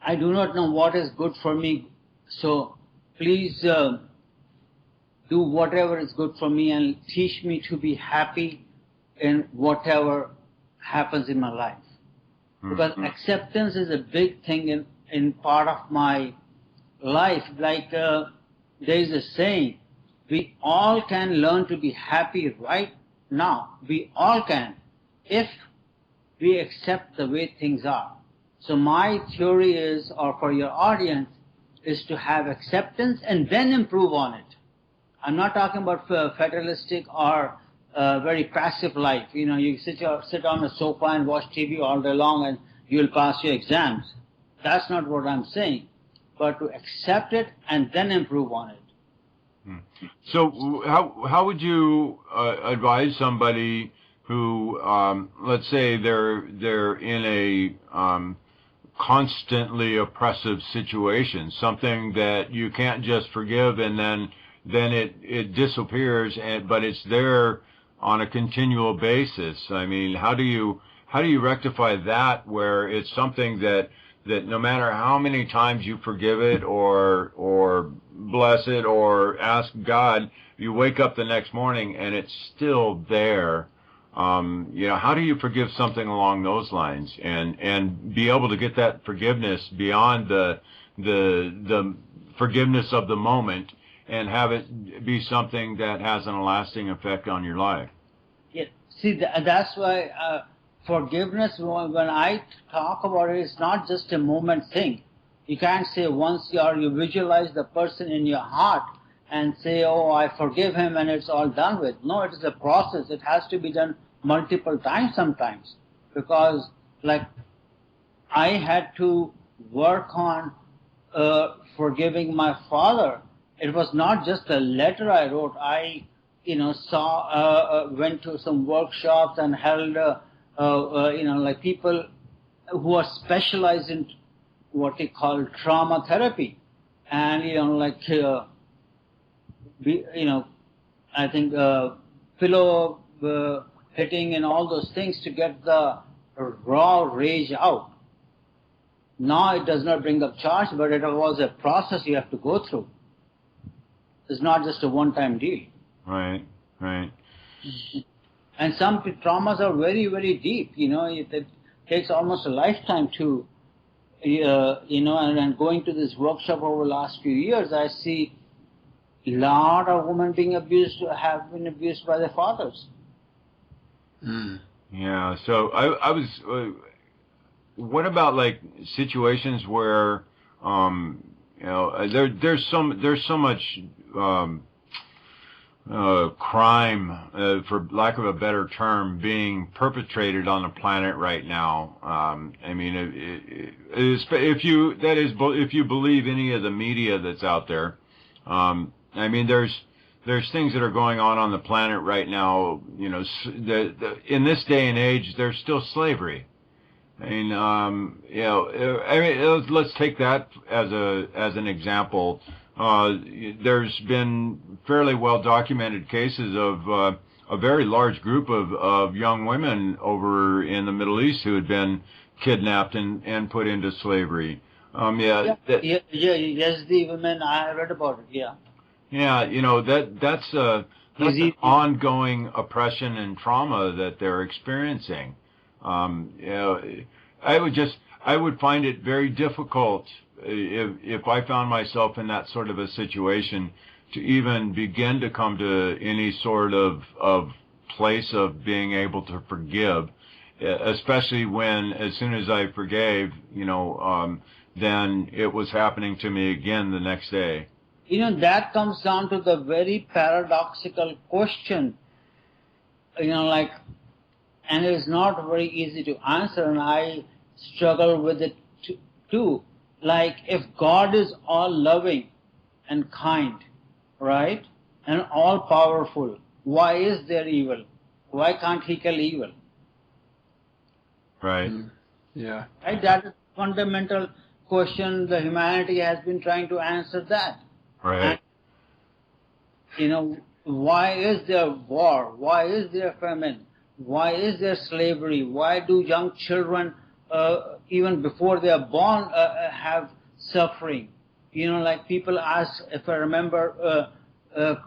I do not know what is good for me, so please do whatever is good for me and teach me to be happy in whatever happens in my life. Because acceptance is a big thing in part of my life. Like there is a saying, we all can learn to be happy right now. We all can, if we accept the way things are. So my theory is, or for your audience, is to have acceptance and then improve on it. I'm not talking about fatalistic or very passive life. You sit on a sofa and watch TV all day long and you'll pass your exams. That's not what I'm saying. But to accept it and then improve on it. So how would you advise somebody who, let's say they're in a constantly oppressive situation, something that you can't just forgive and then it disappears, but it's there on a continual basis. I mean, how do you rectify that where it's something that no matter how many times you forgive it or bless it or ask God, you wake up the next morning and it's still there? How do you forgive something along those lines and be able to get that forgiveness beyond the forgiveness of the moment and have it be something that has an lasting effect on your life? Yeah. See, that's why forgiveness, when I talk about it, it's not just a moment thing. You can't say once you visualize the person in your heart and say, oh, I forgive him and it's all done with. No, it is a process. It has to be done multiple times sometimes, because like I had to work on forgiving my father. It was not just a letter I wrote. I went to some workshops and held like people who are specialized in what they call trauma therapy, and I think pillow hitting and all those things to get the raw rage out. Now it does not bring up charge, but it was a process you have to go through. It's not just a one-time deal. Right. And some traumas are very, very deep. It takes almost a lifetime to, and going to this workshop over the last few years, I see a lot of women have been abused by their fathers. Mm. Yeah. So I was. What about like situations where there's so much crime, for lack of a better term, being perpetrated on the planet right now. I mean, if you believe any of the media that's out there, I mean, there's things that are going on the planet right now. In this day and age, there's still slavery. I mean, let's take that as an example. There's been fairly well documented cases of a very large group of young women over in the Middle East who had been kidnapped and put into slavery. Yes, the women, I read about it. Yeah. Yeah, that's an ongoing oppression and trauma that they're experiencing. I would find it very difficult if I found myself in that sort of a situation to even begin to come to any sort of place of being able to forgive, especially when, as soon as I forgave, then it was happening to me again the next day. That comes down to the very paradoxical question, and it is not very easy to answer, and I struggle with it too. Like, if God is all loving and kind, right, and all powerful, why is there evil? Why can't He kill evil? Right. Yeah. Right. That is a fundamental question. The humanity has been trying to answer that. Right. And, why is there war? Why is there famine? Why is there slavery? Why do young children, even before they are born, have suffering? Like people ask, if I remember,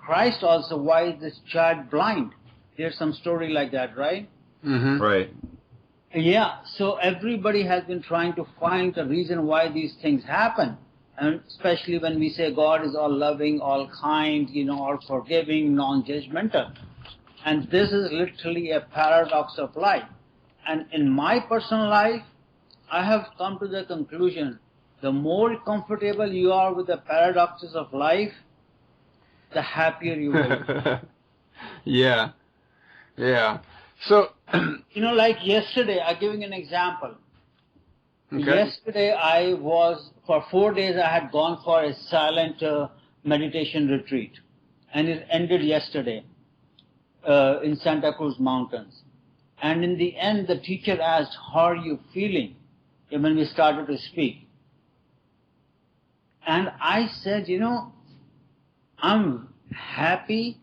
Christ also, why is this child blind? There's some story like that, right? Mm-hmm. Right. Yeah, so everybody has been trying to find the reason why these things happen. And especially when we say God is all loving, all kind, all forgiving, non-judgmental. And this is literally a paradox of life. And in my personal life, I have come to the conclusion, the more comfortable you are with the paradoxes of life, the happier you will. Yeah. So, like yesterday, I'm giving an example. okay. Yesterday, for 4 days, I had gone for a silent meditation retreat. And it ended yesterday in Santa Cruz Mountains. And in the end, the teacher asked, how are you feeling? When we started to speak. And I said, I'm happy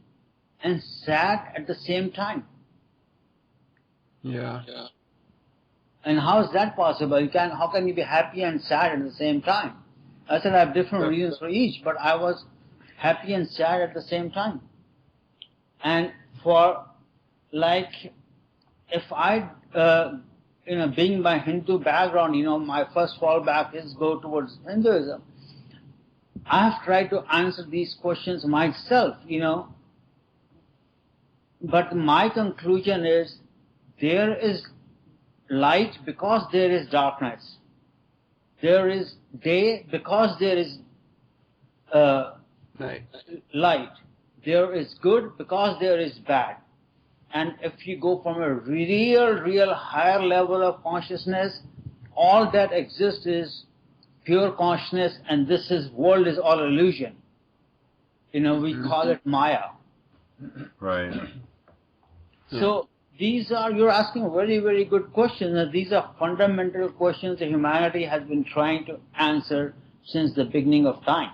and sad at the same time. Yeah. And how is that possible? How can you be happy and sad at the same time? I said I have different reasons for each, but I was happy and sad at the same time. And for like, if I, being my Hindu background, my first fallback is go towards Hinduism. I have tried to answer these questions myself, but my conclusion is there is light because there is darkness. There is day because there is light. There is good because there is bad. And if you go from a real higher level of consciousness, all that exists is pure consciousness, and this world is all illusion. We call it Maya. Right. So you're asking very, very good questions, and these are fundamental questions that humanity has been trying to answer since the beginning of time.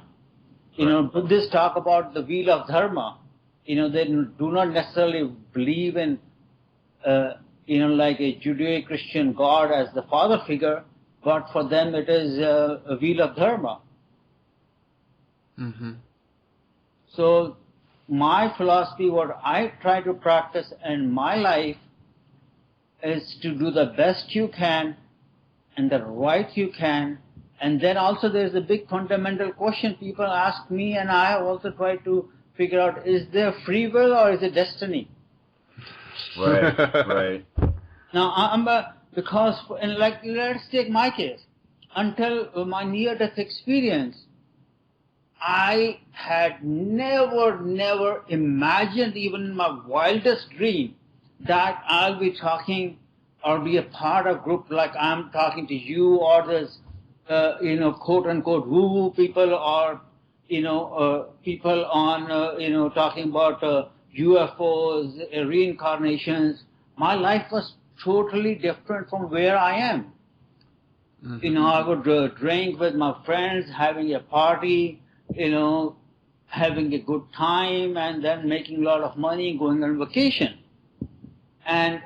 Buddhists talk about the wheel of dharma. They do not necessarily believe in, like a Judeo-Christian God as the father figure, but for them it is a wheel of dharma. Mm-hmm. So my philosophy, what I try to practice in my life, is to do the best you can and the right you can. And then also there's a big fundamental question people ask me, and I have also tried to figure out, is there free will or is it destiny? Right. Now, let's take my case. Until my near-death experience, I had never imagined, even in my wildest dream, that I'll be talking or be a part of a group like I'm talking to you, or there's, quote-unquote woo-woo people, or, people on, talking about UFOs, reincarnations. My life was totally different from where I am. Mm-hmm. I would drink with my friends, having a party, having a good time, and then making a lot of money, going on vacation. And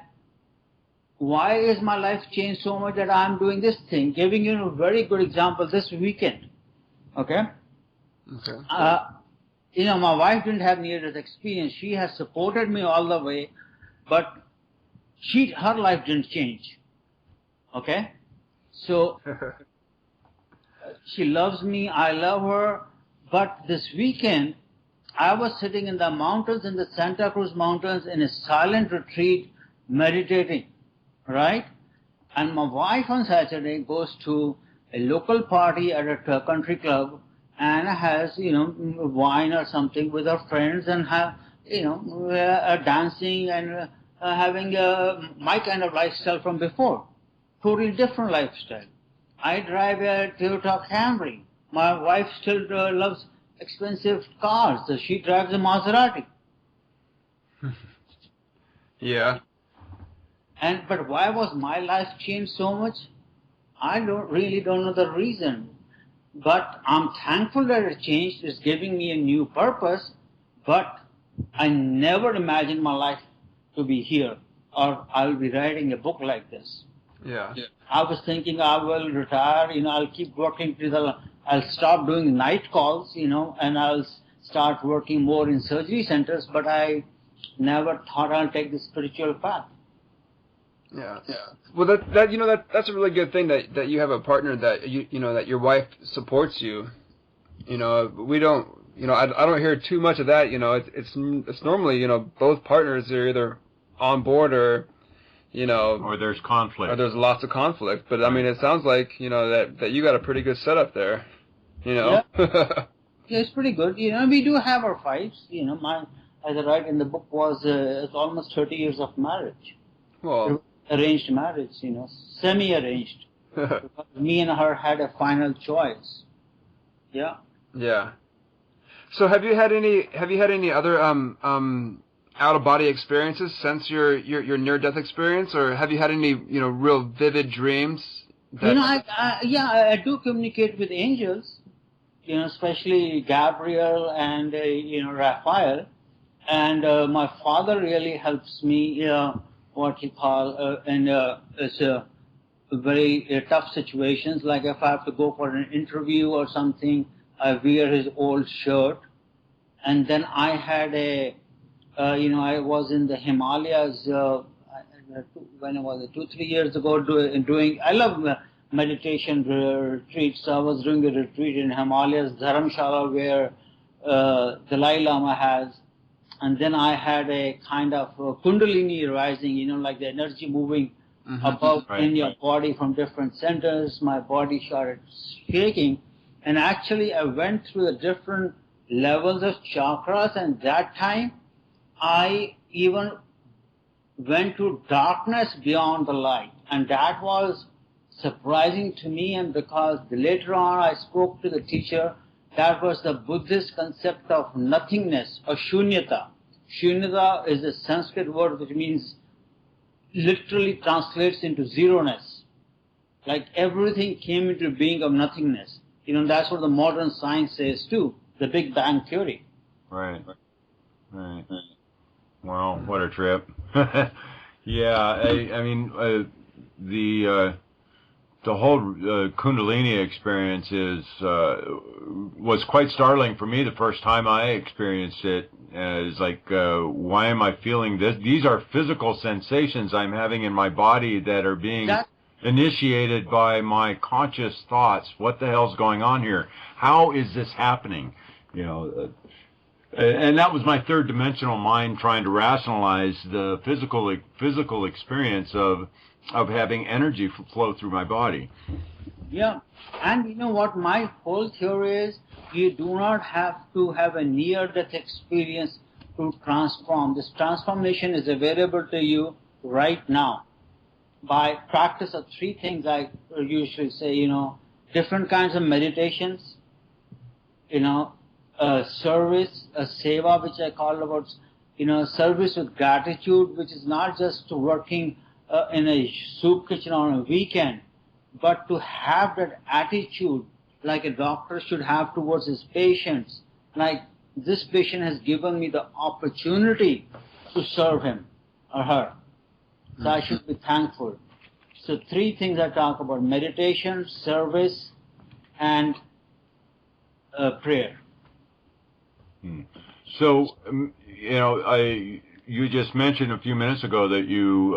why is my life changed so much that I'm doing this thing? Giving you a very good example this weekend. Okay? My wife didn't have near-death experience. She has supported me all the way, but her life didn't change. Okay? So, she loves me, I love her, but this weekend, I was sitting in the mountains, in the Santa Cruz Mountains, in a silent retreat, meditating, right? And my wife on Saturday goes to a local party at a country club and has, wine or something with her friends, and have, dancing and having my kind of lifestyle from before. Totally different lifestyle. I drive a Toyota Camry. My wife still loves expensive cars, so she drives a Maserati. Yeah. But why was my life changed so much? I really don't know the reason. But I'm thankful that it changed. It's giving me a new purpose. But I never imagined my life to be here, or I'll be writing a book like this. Yeah. I was thinking I will retire, I'll keep working I'll stop doing night calls, and I'll start working more in surgery centers, but I never thought I'll take the spiritual path. Yeah. Well, that's a really good thing that you have a partner that that your wife supports you. We don't, I don't hear too much of that. It's normally, both partners are either on board or, or there's conflict, or there's lots of conflict. But I mean, it sounds like that you got a pretty good setup there. Yeah, it's pretty good. We do have our fights. As I write in the book, it's almost 30 years of marriage. Well, arranged marriage, semi-arranged. Me and her had a final choice. Yeah. Yeah. So have you had any other out of body experiences since your near-death experience, or have you had any real vivid dreams? I do communicate with angels, especially Gabriel and Raphael, And my father really helps me, what he call, it's very tough situations. Like if I have to go for an interview or something, I wear his old shirt. And then I had I was in the Himalayas when I was 2-3 years ago doing. I love meditation retreats. So I was doing a retreat in Himalayas, Dharamshala, where Dalai Lama has. And then I had a kind of kundalini rising, like the energy moving above in your body from different centers. My body started shaking. And actually I went through the different levels of chakras, and that time I even went to darkness beyond the light. And that was surprising to me, and because later on I spoke to the teacher, that was the Buddhist concept of nothingness, or shunyata. Shunyata is a Sanskrit word which means, literally translates into zeroness. Like everything came into being of nothingness. That's what the modern science says too, the Big Bang Theory. Right. Wow, what a trip. Yeah, I mean, the whole Kundalini experience was quite startling for me the first time I experienced it. It's like, why am I feeling this? These are physical sensations I'm having in my body that are being initiated by my conscious thoughts. What the hell's going on here? How is this happening? And that was my third dimensional mind trying to rationalize the physical experience of having energy flow through my body. Yeah, and you know what my whole theory is? You do not have to have a near-death experience to transform. This transformation is available to you right now by practice of 3 things I usually say, different kinds of meditations, service, a seva, which I call about, service with gratitude, which is not just working in a soup kitchen on a weekend, but to have that attitude like a doctor should have towards his patients. Like, this patient has given me the opportunity to serve him or her, so I should be thankful. So 3 things I talk about: meditation, service, and prayer. So, you just mentioned a few minutes ago that you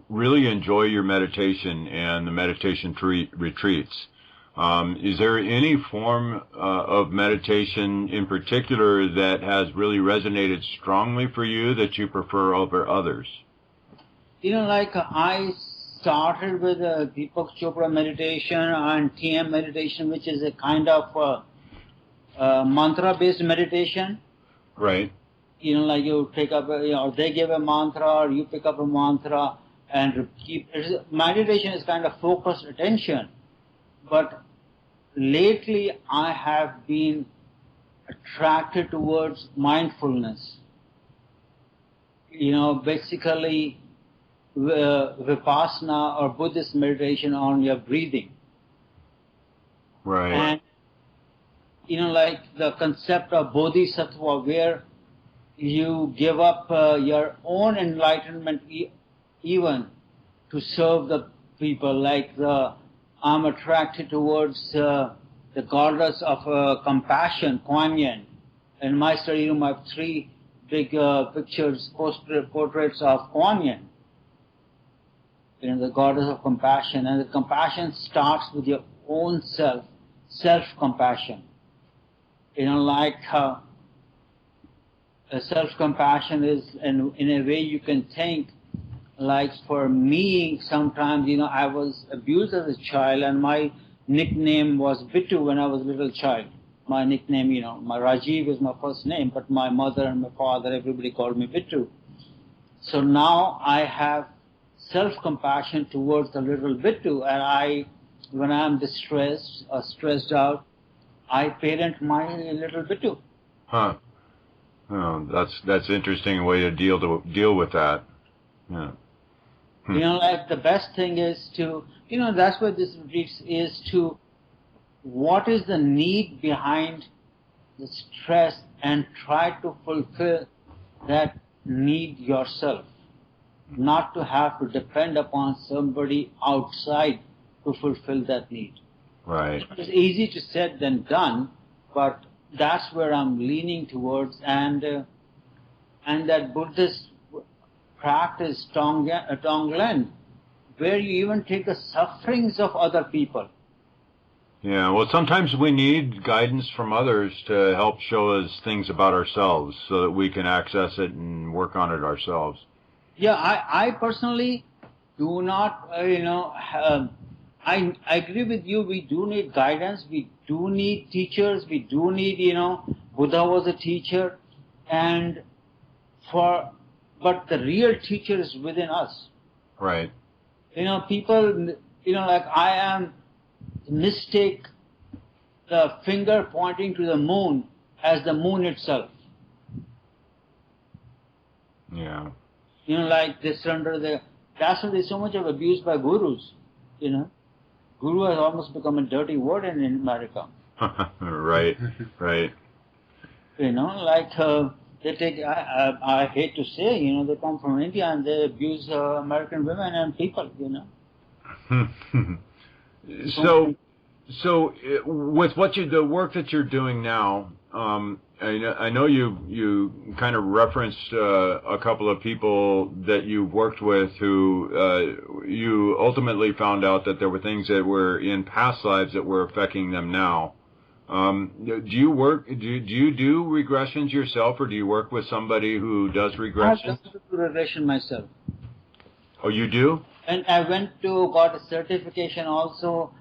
really enjoy your meditation and the meditation retreats. Is there any form of meditation in particular that has really resonated strongly for you that you prefer over others? I started with Deepak Chopra meditation and TM meditation, which is a kind of mantra-based meditation. Right. You pick up, they give a mantra, or you pick up a mantra and keep. Meditation is kind of focused attention. But lately I have been attracted towards mindfulness. Basically Vipassana or Buddhist meditation on your breathing. Right. And like the concept of bodhisattva, where you give up your own enlightenment even to serve the people. Like I'm attracted towards the goddess of compassion, Kuan Yin. In my study room I have 3 big pictures, portraits of Kuan Yin. The goddess of compassion. And the compassion starts with your own self-compassion. Self-compassion is, in a way you can think, like for me, sometimes, I was abused as a child, and my nickname was Bittu when I was a little child. My nickname, my Rajiv is my first name, but my mother and my father, everybody called me Bittu. So now I have self-compassion towards the little Bittu, and when I'm distressed or stressed out, I parent my little Bittu. Huh. Oh, that's interesting way to deal with that. Yeah. The best thing is to, that's what this retreat is, to, what is the need behind the stress and try to fulfill that need yourself, not to have to depend upon somebody outside to fulfill that need. Right. It's easy to said than done, but that's where I'm leaning towards, and that Buddhist practice, Tonglen, where you even take the sufferings of other people. Yeah, well, sometimes we need guidance from others to help show us things about ourselves so that we can access it and work on it ourselves. Yeah, I personally do not, I agree with you. We do need guidance. We do need teachers. We do need, Buddha was a teacher, but the real teacher is within us. Right. People, like I am, mistake the finger pointing to the moon as the moon itself. Yeah. Like they surrender that's why there's so much of abuse by gurus, Guru has almost become a dirty word in America. Right, right. They take, I hate to say, they come from India and they abuse American women and people, So with the work that you're doing now, I know you kind of referenced a couple of people that you've worked with who you ultimately found out that there were things that were in past lives that were affecting them now. Do you do regressions yourself, or do you work with somebody who does regressions? I do regression myself. Oh, you do? And I got a certification also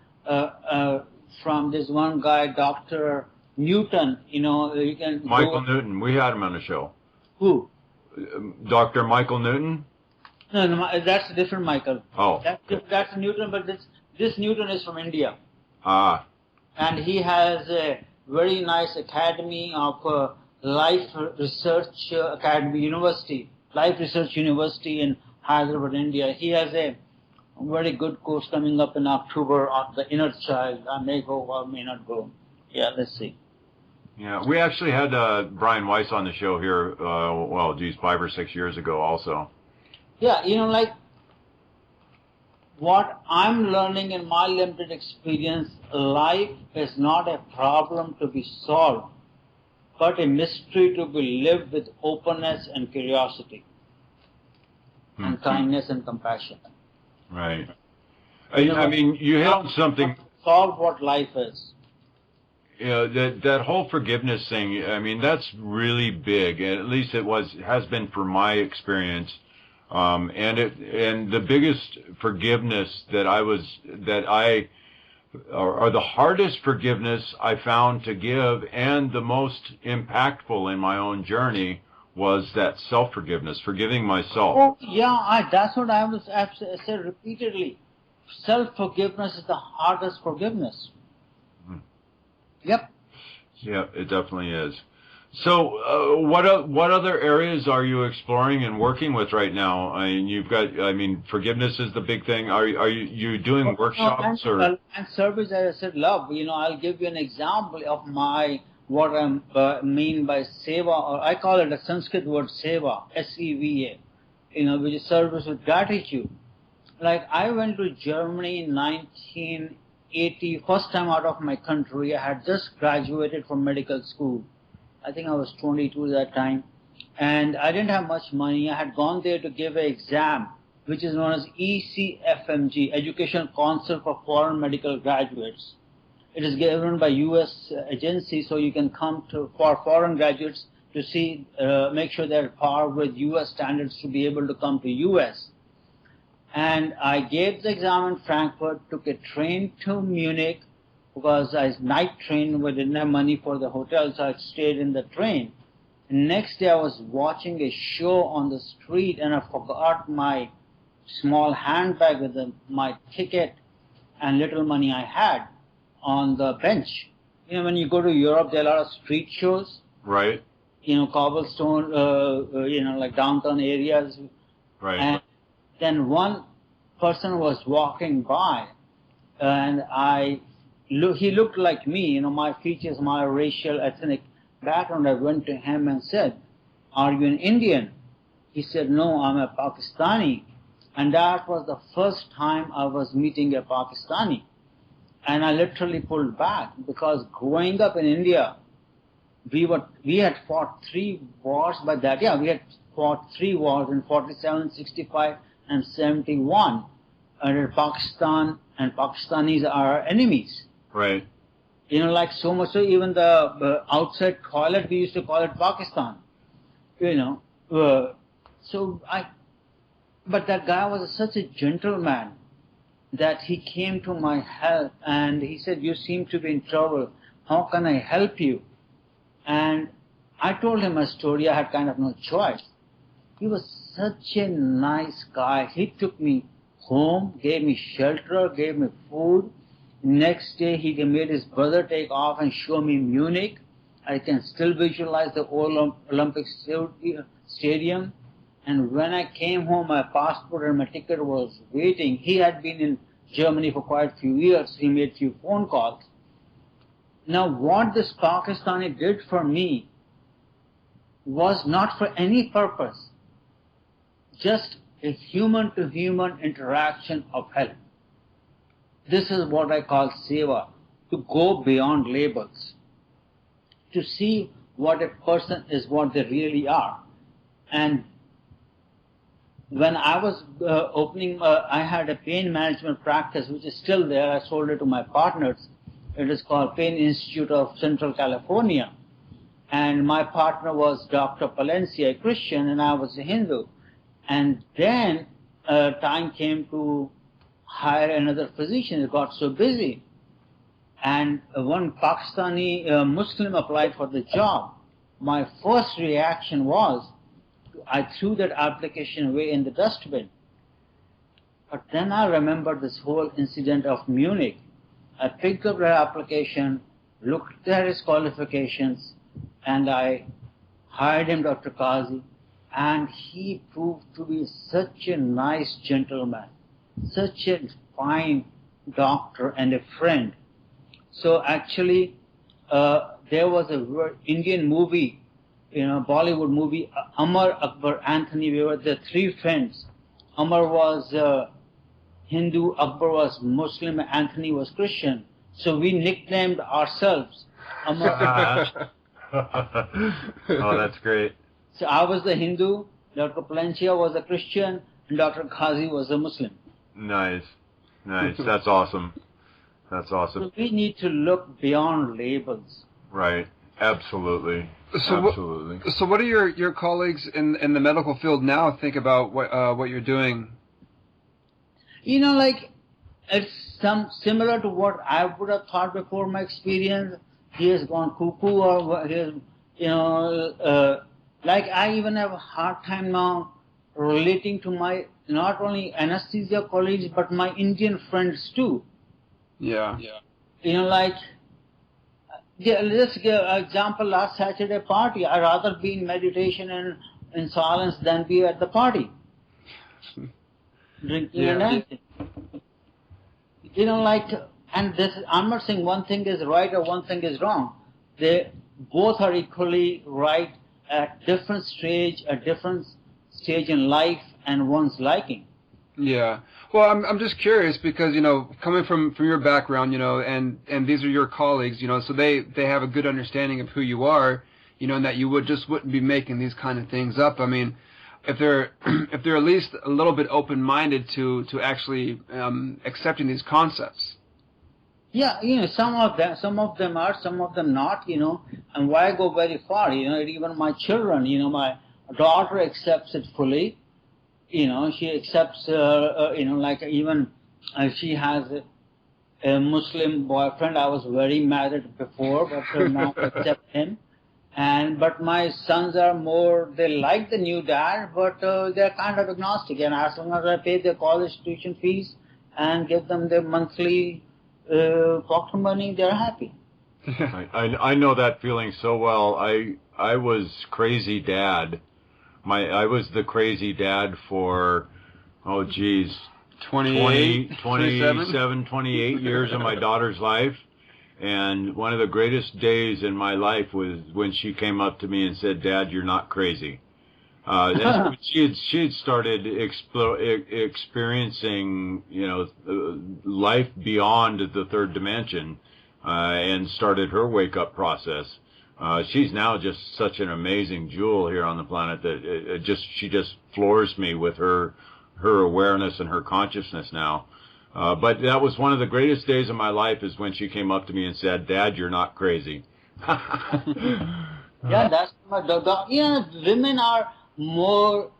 from this one guy, Dr. Newton. You can Michael Newton. We had him on the show. Who? Dr. Michael Newton? No, that's a different Michael. Oh. That's Newton, but this Newton is from India. Ah. And he has a very nice academy of Life Research Academy University, Life Research University in Hyderabad, India. He has a very good course coming up in October on the inner child. I may go or may not go. Yeah, let's see. Yeah, we actually had Brian Weiss on the show here, 5 or 6 years ago also. Yeah, what I'm learning in my limited experience, life is not a problem to be solved, but a mystery to be lived with openness and curiosity, and kindness and compassion. Right. I mean, you hit on something. Solve what life is. That whole forgiveness thing. I mean, that's really big. At least has been for my experience. And the biggest forgiveness or the hardest forgiveness I found to give, and the most impactful in my own journey, was that self-forgiveness, forgiving myself. Oh, yeah, that's what I've said repeatedly. Self-forgiveness is the hardest forgiveness. Yep. Yeah, it definitely is. So, what other areas are you exploring and working with right now? I mean, forgiveness is the big thing. Are you doing workshops or? And service, as I said, love. I'll give you an example of what I mean by seva, or I call it a Sanskrit word seva, S-E-V-A, which is service with gratitude. Like I went to Germany in 1980, first time out of my country. I had just graduated from medical school. I think I was 22 at that time, and I didn't have much money. I had gone there to give an exam, which is known as ECFMG, Education Council for Foreign Medical Graduates. It is given by U.S. agency, so you can come for foreign graduates to see, make sure they're par with U.S. standards to be able to come to U.S. And I gave the exam in Frankfurt, took a train to Munich, because I night train, we didn't have money for the hotel, so I stayed in the train. And next day I was watching a show on the street, and I forgot my small handbag with my ticket and little money I had on the bench. When you go to Europe, there are a lot of street shows. Right. Cobblestone, like downtown areas. Right. And then one person was walking by, and he looked like me, my features, my racial, ethnic background, I went to him and said, "Are you an Indian?" He said, "No, I'm a Pakistani." And that was the first time I was meeting a Pakistani. And I literally pulled back because growing up in India, we had fought 3 wars by that. Yeah, we had fought 3 wars in 47, 65, and 71. And Pakistan and Pakistanis are our enemies. Right. Like so much so even the outside toilet, we used to call it Pakistan. But that guy was such a gentleman that he came to my help and he said, "You seem to be in trouble. How can I help you?" And I told him a story. I had kind of no choice. He was such a nice guy. He took me home, gave me shelter, gave me food. Next day, he made his brother take off and show me Munich. I can still visualize the old Olympic Stadium. And when I came home, my passport and my ticket was waiting. He had been in Germany for quite a few years. He made a few phone calls. Now, what this Pakistani did for me was not for any purpose, just a human-to-human interaction of help. This is what I call seva, to go beyond labels, to see what a person is, what they really are. And when I was I had a pain management practice, which is still there. I sold it to my partners. It is called Pain Institute of Central California. And my partner was Dr. Palencia, a Christian, and I was a Hindu. And then time came to hire another physician. It got so busy. And one Pakistani Muslim applied for the job. My first reaction was, I threw that application away in the dustbin. But then I remembered this whole incident of Munich. I picked up that application, looked at his qualifications, and I hired him, Dr. Kazi, and he proved to be such a nice gentleman, such a fine doctor and a friend. So actually, there was a Indian movie, Bollywood movie, Amar, Akbar, Anthony. We were the 3 friends. Amar was Hindu, Akbar was Muslim, Anthony was Christian. So we nicknamed ourselves Amar. Oh, that's great. So I was the Hindu, Dr. Palencia was a Christian, and Dr. Ghazi was a Muslim. Nice. That's awesome. That's awesome. So we need to look beyond labels. Right. Absolutely. Absolutely. So what do your colleagues in the medical field now think about what you're doing? It's similar to what I would have thought before my experience. He has gone cuckoo, or he has, I even have a hard time now relating to my not only anesthesia colleagues but my Indian friends too. Yeah. Let's give an example. Last Saturday party, I'd rather be in meditation and in silence than be at the party, drinking and dancing. And this, I'm not saying one thing is right or one thing is wrong. They both are equally right at different stage in life and one's liking. Yeah. Well, I'm just curious because, coming from your background, and these are your colleagues, so they have a good understanding of who you are, and that you wouldn't be making these kind of things up. I mean, if they're at least a little bit open-minded to actually accepting these concepts. Yeah, some of them are, some of them not, and why go very far, even my children, my daughter accepts it fully. She accepts, even she has a Muslim boyfriend. I was very married before, but now I accept him. But my sons are more, they like the new dad, but they're kind of agnostic. And as long as I pay their college tuition fees and give them their monthly pocket money, they're happy. I know that feeling so well. I was crazy dad. I was the crazy dad for, 27, 28 years of my daughter's life. And one of the greatest days in my life was when she came up to me and said, "Dad, you're not crazy." And she had started experiencing, life beyond the third dimension, and started her wake up process. She's now just such an amazing jewel here on the planet that she just floors me with her awareness and her consciousness now. But that was one of the greatest days of my life, is when she came up to me and said, "Dad, you're not crazy." Yeah, that's my women are more.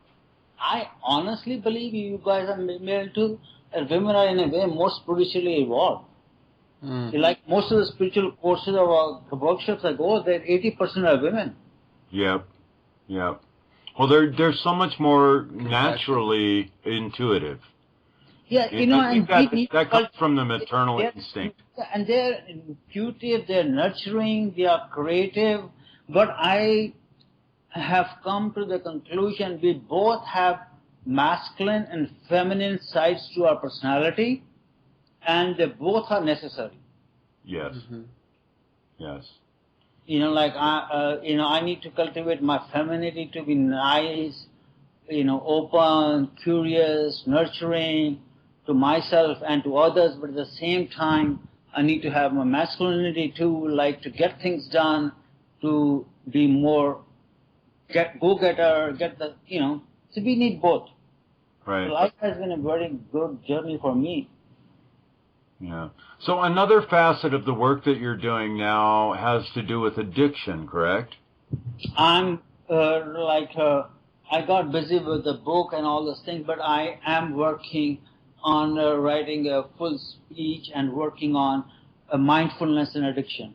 I honestly believe you guys are male too. Women are in a way more spiritually evolved. Like most of the spiritual courses or the workshops I go, that 80% are women. Yep. Well, they're so much more naturally intuitive. Yeah, I think that comes from the maternal instinct. And they're intuitive, they're nurturing, they are creative. But I have come to the conclusion we both have masculine and feminine sides to our personality, and they both are necessary. Yes. Yes. I need to cultivate my femininity to be nice, open, curious, nurturing to myself and to others, but at the same time, I need to have my masculinity too, like to get things done, to be more go-getter, so we need both. Right. So life has been a very good journey for me. Yeah. So another facet of the work that you're doing now has to do with addiction, correct? I'm I got busy with the book and all those things, but I am working on writing a full speech and working on mindfulness and addiction.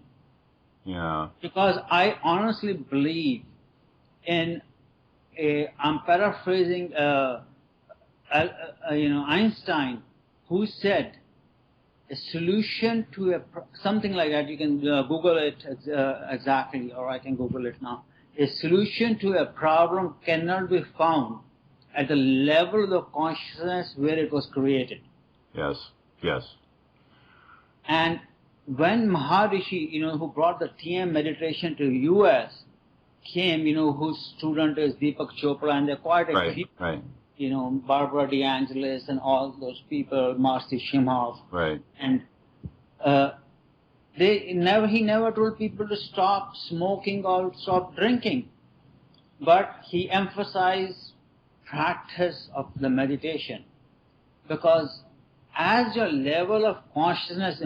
Yeah. Because I honestly believe in I'm paraphrasing Einstein, who said a solution to something like that. You can Google it exactly, or I can Google it now. A solution to a problem cannot be found at the level of the consciousness where it was created. Yes. And when Maharishi, who brought the TM meditation to U.S., came, whose student is Deepak Chopra, and they're quite a few, right. Barbara DeAngelis and all those people, Marcy Shimoff. Right. And he never told people to stop smoking or stop drinking. But he emphasized practice of the meditation. Because as your level of consciousness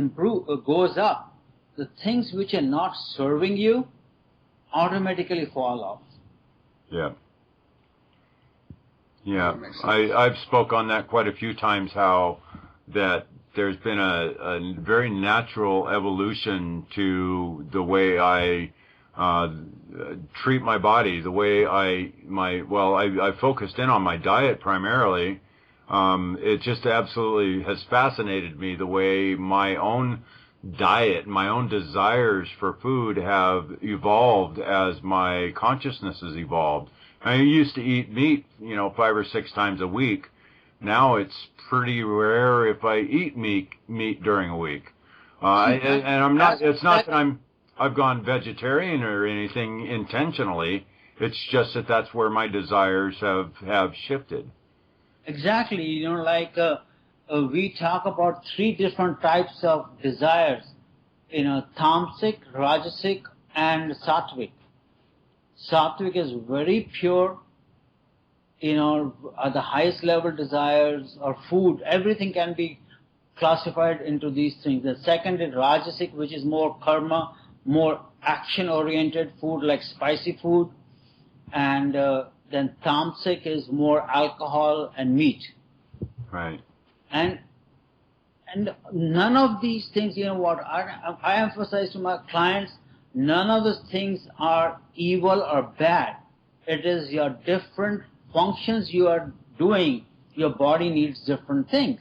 goes up, the things which are not serving you automatically fall off. Yeah. I've spoke on that quite a few times, how that there's been a very natural evolution to the way I treat my body, the way I focused in on my diet primarily. It just absolutely has fascinated me the way my own diet, my own desires for food have evolved as my consciousness has evolved. I used to eat meat, 5 or 6 times a week. Now it's pretty rare if I eat meat during a week. And I'm not. It's not that I've gone vegetarian or anything intentionally. It's just that that's where my desires have shifted. Exactly. We talk about 3 different types of desires. Tamasic, Rajasic, and Sattvic. Sattvic is very pure. The highest level desires or food, everything can be classified into these things. The second is Rajasic, which is more karma, more action-oriented food like spicy food. And then Tamasic is more alcohol and meat. Right. And none of these things, what I emphasize to my clients, none of those things are evil or bad. It is your different functions you are doing. Your body needs different things.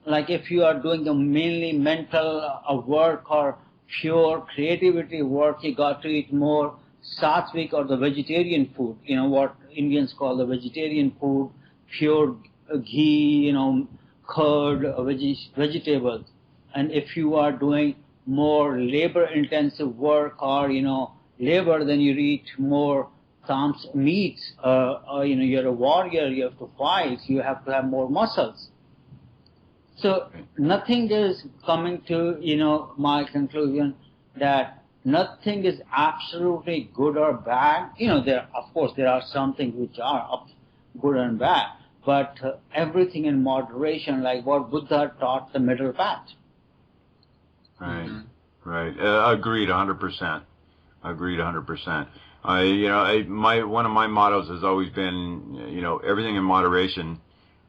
Like if you are doing the mainly mental work or pure creativity work, you got to eat more sattvic or the vegetarian food. What Indians call the vegetarian food, pure ghee, curd, vegetables. And if you are doing more labor-intensive work, or labor, then you eat more meats. You're a warrior. You have to fight. You have to have more muscles. So nothing is coming to my conclusion that nothing is absolutely good or bad. Of course there are some things which are good and bad, but everything in moderation, like what Buddha taught, the middle path. Right, right. Agreed, 100%. Agreed, 100%. One of my mottos has always been, everything in moderation.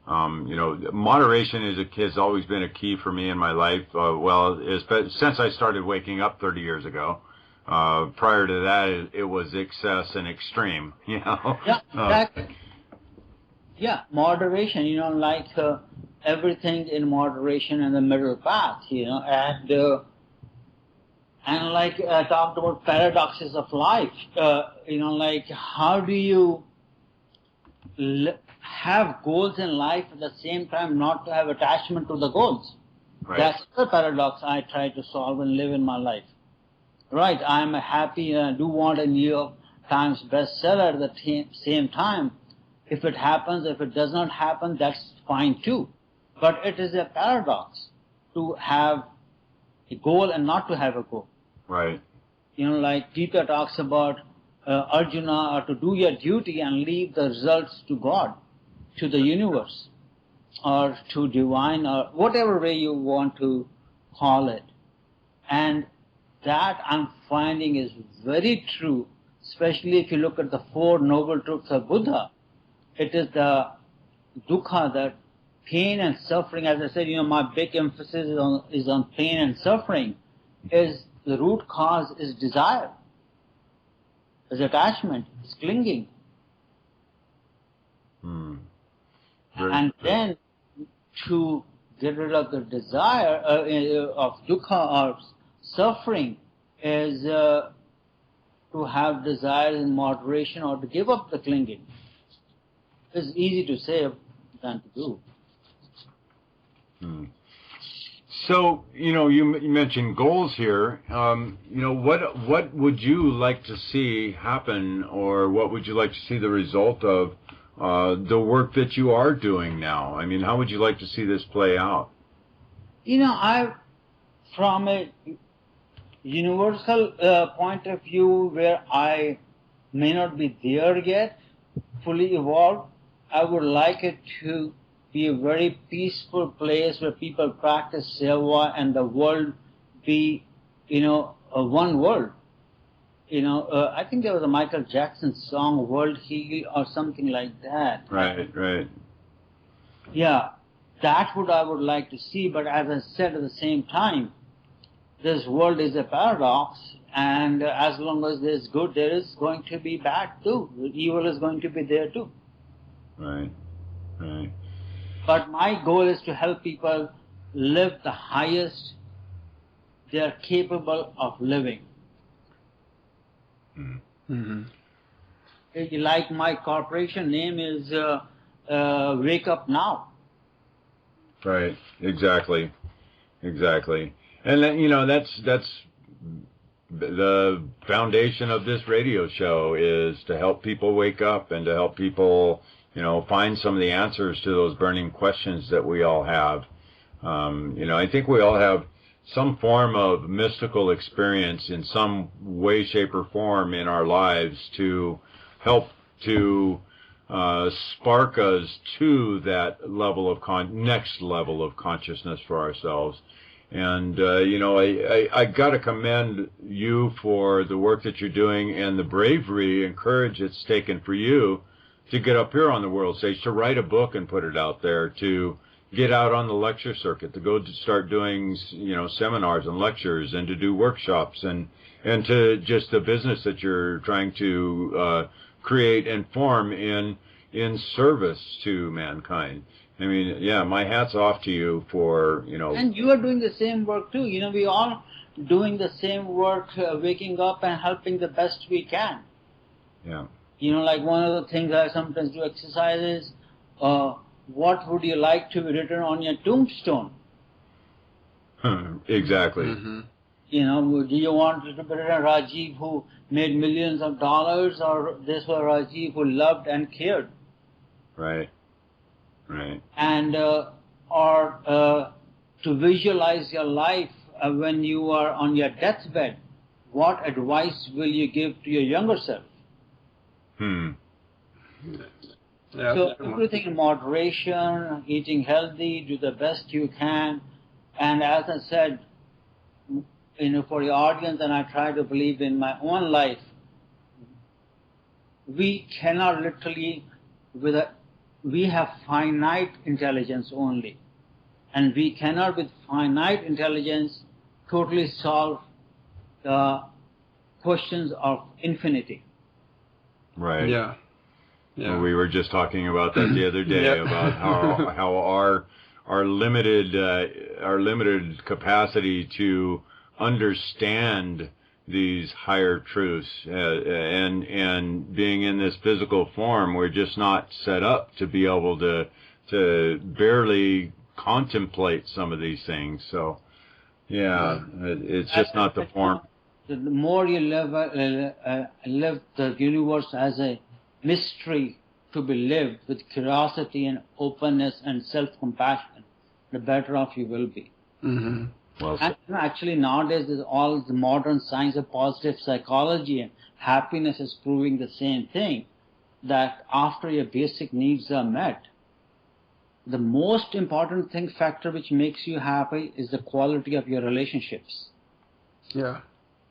Moderation has always been a key for me in my life. Since I started waking up 30 years ago. Prior to that, it was excess and extreme. Yeah, exactly. Yeah, moderation. Like everything in moderation and the middle path. And like I talked about paradoxes of life. Like how do you have goals in life at the same time not to have attachment to the goals? Right. That's the paradox I try to solve and live in my life. Right, I'm happy and I do want a New York Times bestseller at the same time. If it happens, if it does not happen, that's fine too. But it is a paradox to have a goal and not to have a goal. Right. Like Gita talks about Arjuna, or to do your duty and leave the results to God, to the universe, or to divine, or whatever way you want to call it. And that I'm finding is very true, especially if you look at the Four Noble Truths of Buddha. It is the dukkha, the pain and suffering. As I said, my big emphasis is on pain and suffering. Is the root cause is desire, is attachment, is clinging. And then to get rid of the desire of dukkha or suffering is to have desires in moderation or to give up the clinging. It's easy to say than to do. So, you mentioned goals here. What would you like to see happen, or what would you like to see the result of the work that you are doing now? I mean, how would you like to see this play out? From a universal point of view, where I may not be there yet, fully evolved, I would like it to be a very peaceful place where people practice seva and the world be, a one world. I think there was a Michael Jackson song, World Heal, or something like that. Right. Yeah, I would like to see, but as I said at the same time, this world is a paradox, and as long as there's good, there is going to be bad too. Evil is going to be there too. Right. But my goal is to help people live the highest they are capable of living. Like my corporation name is Wake Up Now. Right. Exactly. And then, that's the foundation of this radio show, is to help people wake up and to help people, find some of the answers to those burning questions that we all have. I think we all have some form of mystical experience in some way, shape, or form in our lives to help to spark us to that level of next level of consciousness for ourselves. And, I got to commend you for the work that you're doing and the bravery and courage it's taken for you to get up here on the world stage, to write a book and put it out there, to get out on the lecture circuit, to go to start doing, seminars and lectures, and to do workshops, and to just the business that you're trying to create and form in service to mankind. I mean, yeah, my hat's off to you for, And you are doing the same work too. We all doing the same work, waking up and helping the best we can. Yeah. Like one of the things I sometimes do exercise is, what would you like to be written on your tombstone? Exactly. You know, do you want to be Rajiv who made millions of dollars, or this was Rajiv who loved and cared? Right. Right. And to visualize your life when you are on your deathbed, what advice will you give to your younger self? Yeah, So everything in moderation, eating healthy, do the best you can, and as I said, you know, for the audience, and I try to believe in my own life, we cannot literally, we have finite intelligence only, and we cannot with finite intelligence totally solve the questions of infinity. Right. Yeah. Well, we were just talking about that the other day about how our limited capacity to understand these higher truths and being in this physical form, we're just not set up to be able to barely contemplate some of these things. So yeah, it's just not the form. The more you live the universe as a mystery to be lived with curiosity and openness and self-compassion, the better off you will be. Mm-hmm. Well, and actually nowadays there's all the modern science of positive psychology, and happiness is proving the same thing, that after your basic needs are met, the most important factor which makes you happy is the quality of your relationships. Yeah.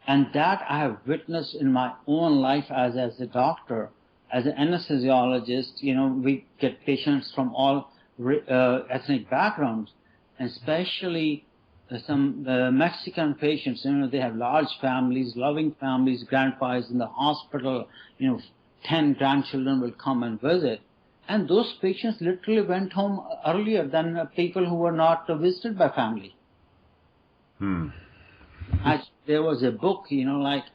And that I have witnessed in my own life as a doctor, as an anesthesiologist. You know, we get patients from all ethnic backgrounds, and especially some Mexican patients. You know, they have large families, loving families, grandfathers in the hospital. You know, 10 grandchildren will come and visit. And those patients literally went home earlier than people who were not visited by family. There was a book, you know, like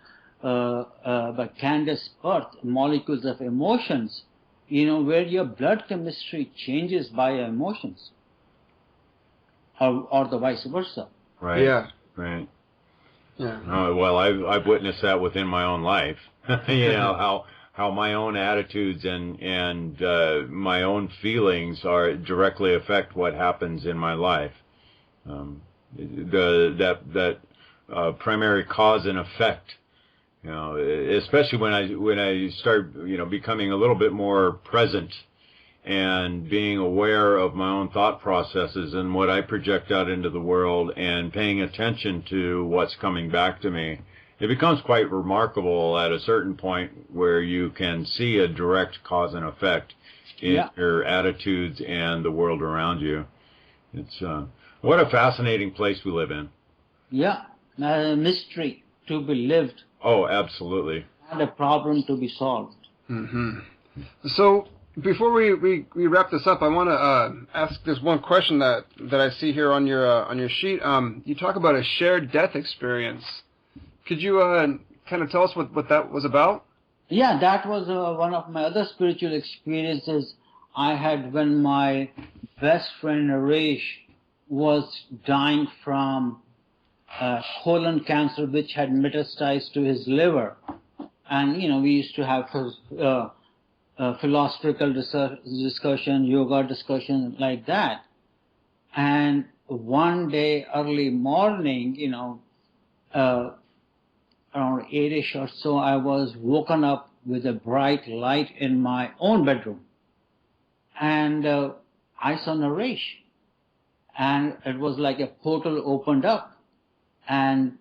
by Candace Pert, Molecules of Emotions, you know, where your blood chemistry changes by your emotions, or the vice versa. Right. Yeah. Right. Yeah. Well, I've witnessed that within my own life. You know how my own attitudes and my own feelings directly affect what happens in my life. Primary cause and effect, you know, especially when I start, you know, becoming a little bit more present and being aware of my own thought processes and what I project out into the world and paying attention to what's coming back to me. It becomes quite remarkable at a certain point where you can see a direct cause and effect in your attitudes and the world around you. It's what a fascinating place we live in. Yeah. A mystery to be lived. Oh, absolutely. And a problem to be solved. Mm-hmm. So before we wrap this up, I want to ask this one question that I see here on your sheet. You talk about a shared death experience. Could you kind of tell us what that was about? Yeah, that was one of my other spiritual experiences I had when my best friend Naresh was dying from colon cancer, which had metastasized to his liver. And, you know, we used to have philosophical discussion, yoga discussion, like that. And one day, early morning, you know, around 8-ish or so, I was woken up with a bright light in my own bedroom. And I saw Naresh. And it was like a portal opened up. And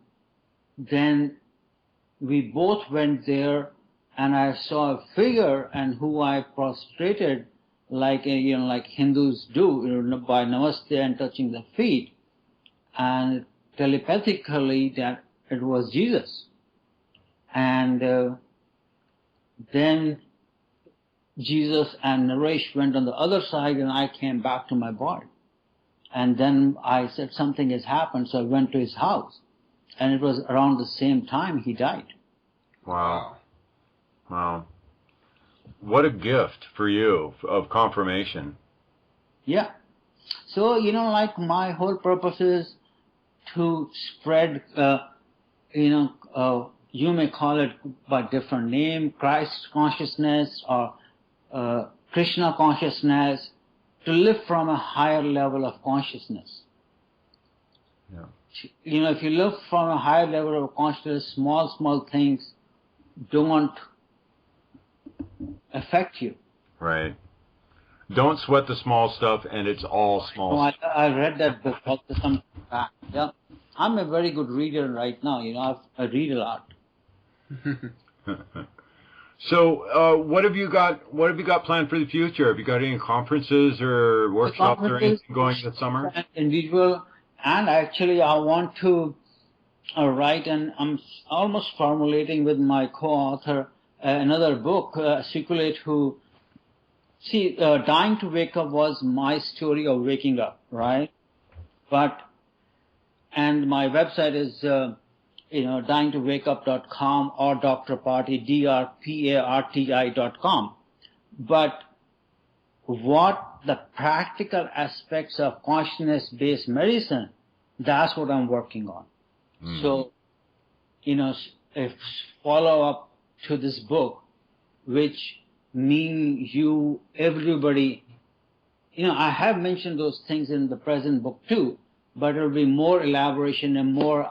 then we both went there, and I saw a figure, and who I prostrated like like Hindus do, you know, by namaste and touching the feet, and telepathically that it was Jesus. And then Jesus and Naresh went on the other side, and I came back to my body. And then I said, something has happened, so I went to his house. And it was around the same time he died. Wow. Wow. What a gift for you of confirmation. Yeah. So, you know, like my whole purpose is to spread you may call it by different name, Christ consciousness or Krishna consciousness, to live from a higher level of consciousness. Yeah. If you live from a higher level of consciousness, small things don't affect you. Right. Don't sweat the small stuff, and it's all small stuff. I read that book some back. Yeah. I'm a very good reader right now. I read a lot. So, what have you got? What have you got planned for the future? Have you got any conferences or workshops or anything going this summer? Individual, and actually, I want to write, and I'm almost formulating with my co-author another book, Circulate. Dying to Wake Up was my story of waking up, right? And my website is dyingtowakeup.com or Dr. Parti, drparti.com. But what the practical aspects of consciousness-based medicine, that's what I'm working on. So, if follow up to this book, which mean everybody, I have mentioned those things in the present book too, but it will be more elaboration and more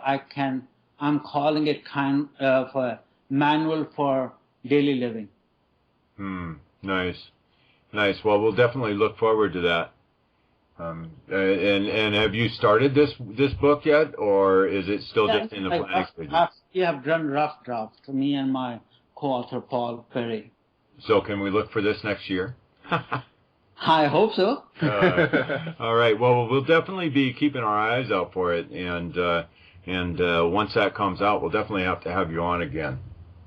I'm calling it kind of a manual for daily living. Nice. Well, we'll definitely look forward to that. And have you started this book yet, or is it still just in the planning stages? We have done rough draft, me and my co-author Paul Perry. So can we look for this next year? I hope so. All right. Well, we'll definitely be keeping our eyes out for it, and once that comes out, we'll definitely have to have you on again.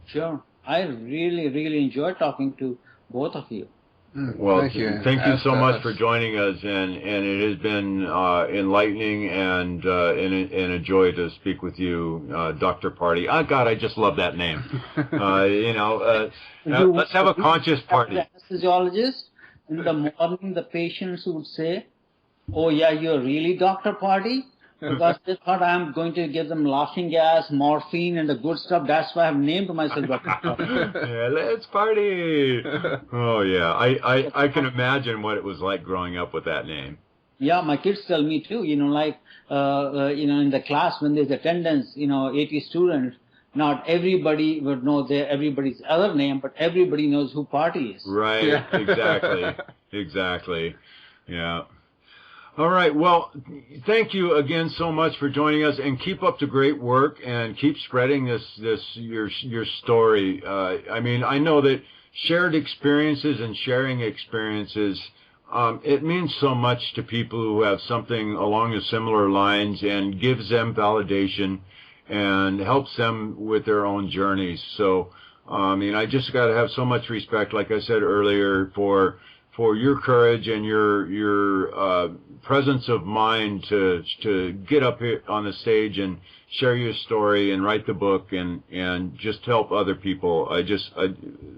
Sure. I really enjoyed talking to both of you. Well, thank you so much for joining us, and it has been enlightening and a joy to speak with you, Dr. Parti. Oh, God, I just love that name. Let's have a conscious party. The anesthesiologist, in the morning, the patients would say, "Oh yeah, you're really Dr. Parti?" Because they thought I'm going to give them laughing gas, morphine, and the good stuff. That's why I've named myself Dr. Parti. Yeah, let's party. Oh, yeah. I can imagine what it was like growing up with that name. Yeah, my kids tell me too, in the class when there's attendance, 80 students, not everybody would know everybody's other name, but everybody knows who Parti is. Right, yeah. Exactly. Yeah. All right. Well, thank you again so much for joining us, and keep up the great work and keep spreading your story. I know that shared experiences and sharing experiences, it means so much to people who have something along the similar lines, and gives them validation and helps them with their own journeys. So, I just got to have so much respect, like I said earlier, for your courage and your presence of mind to get up here on the stage and share your story and write the book and just help other people.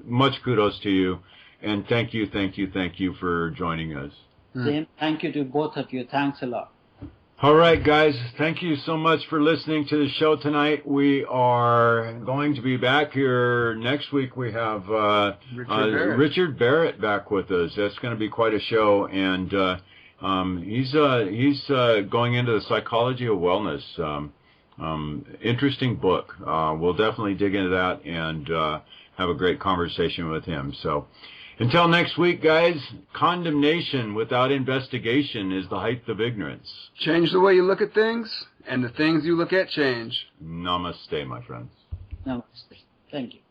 Much kudos to you, and thank you for joining us. Thank you to both of you. Thanks a lot. All right, guys, thank you so much for listening to the show tonight. We are going to be back here next week. We have Richard Barrett back with us. That's going to be quite a show, and he's going into the psychology of wellness. Interesting book. We'll definitely dig into that and have a great conversation with him. So, until next week, guys, condemnation without investigation is the height of ignorance. Change the way you look at things, and the things you look at change. Namaste, my friends. Namaste. Thank you.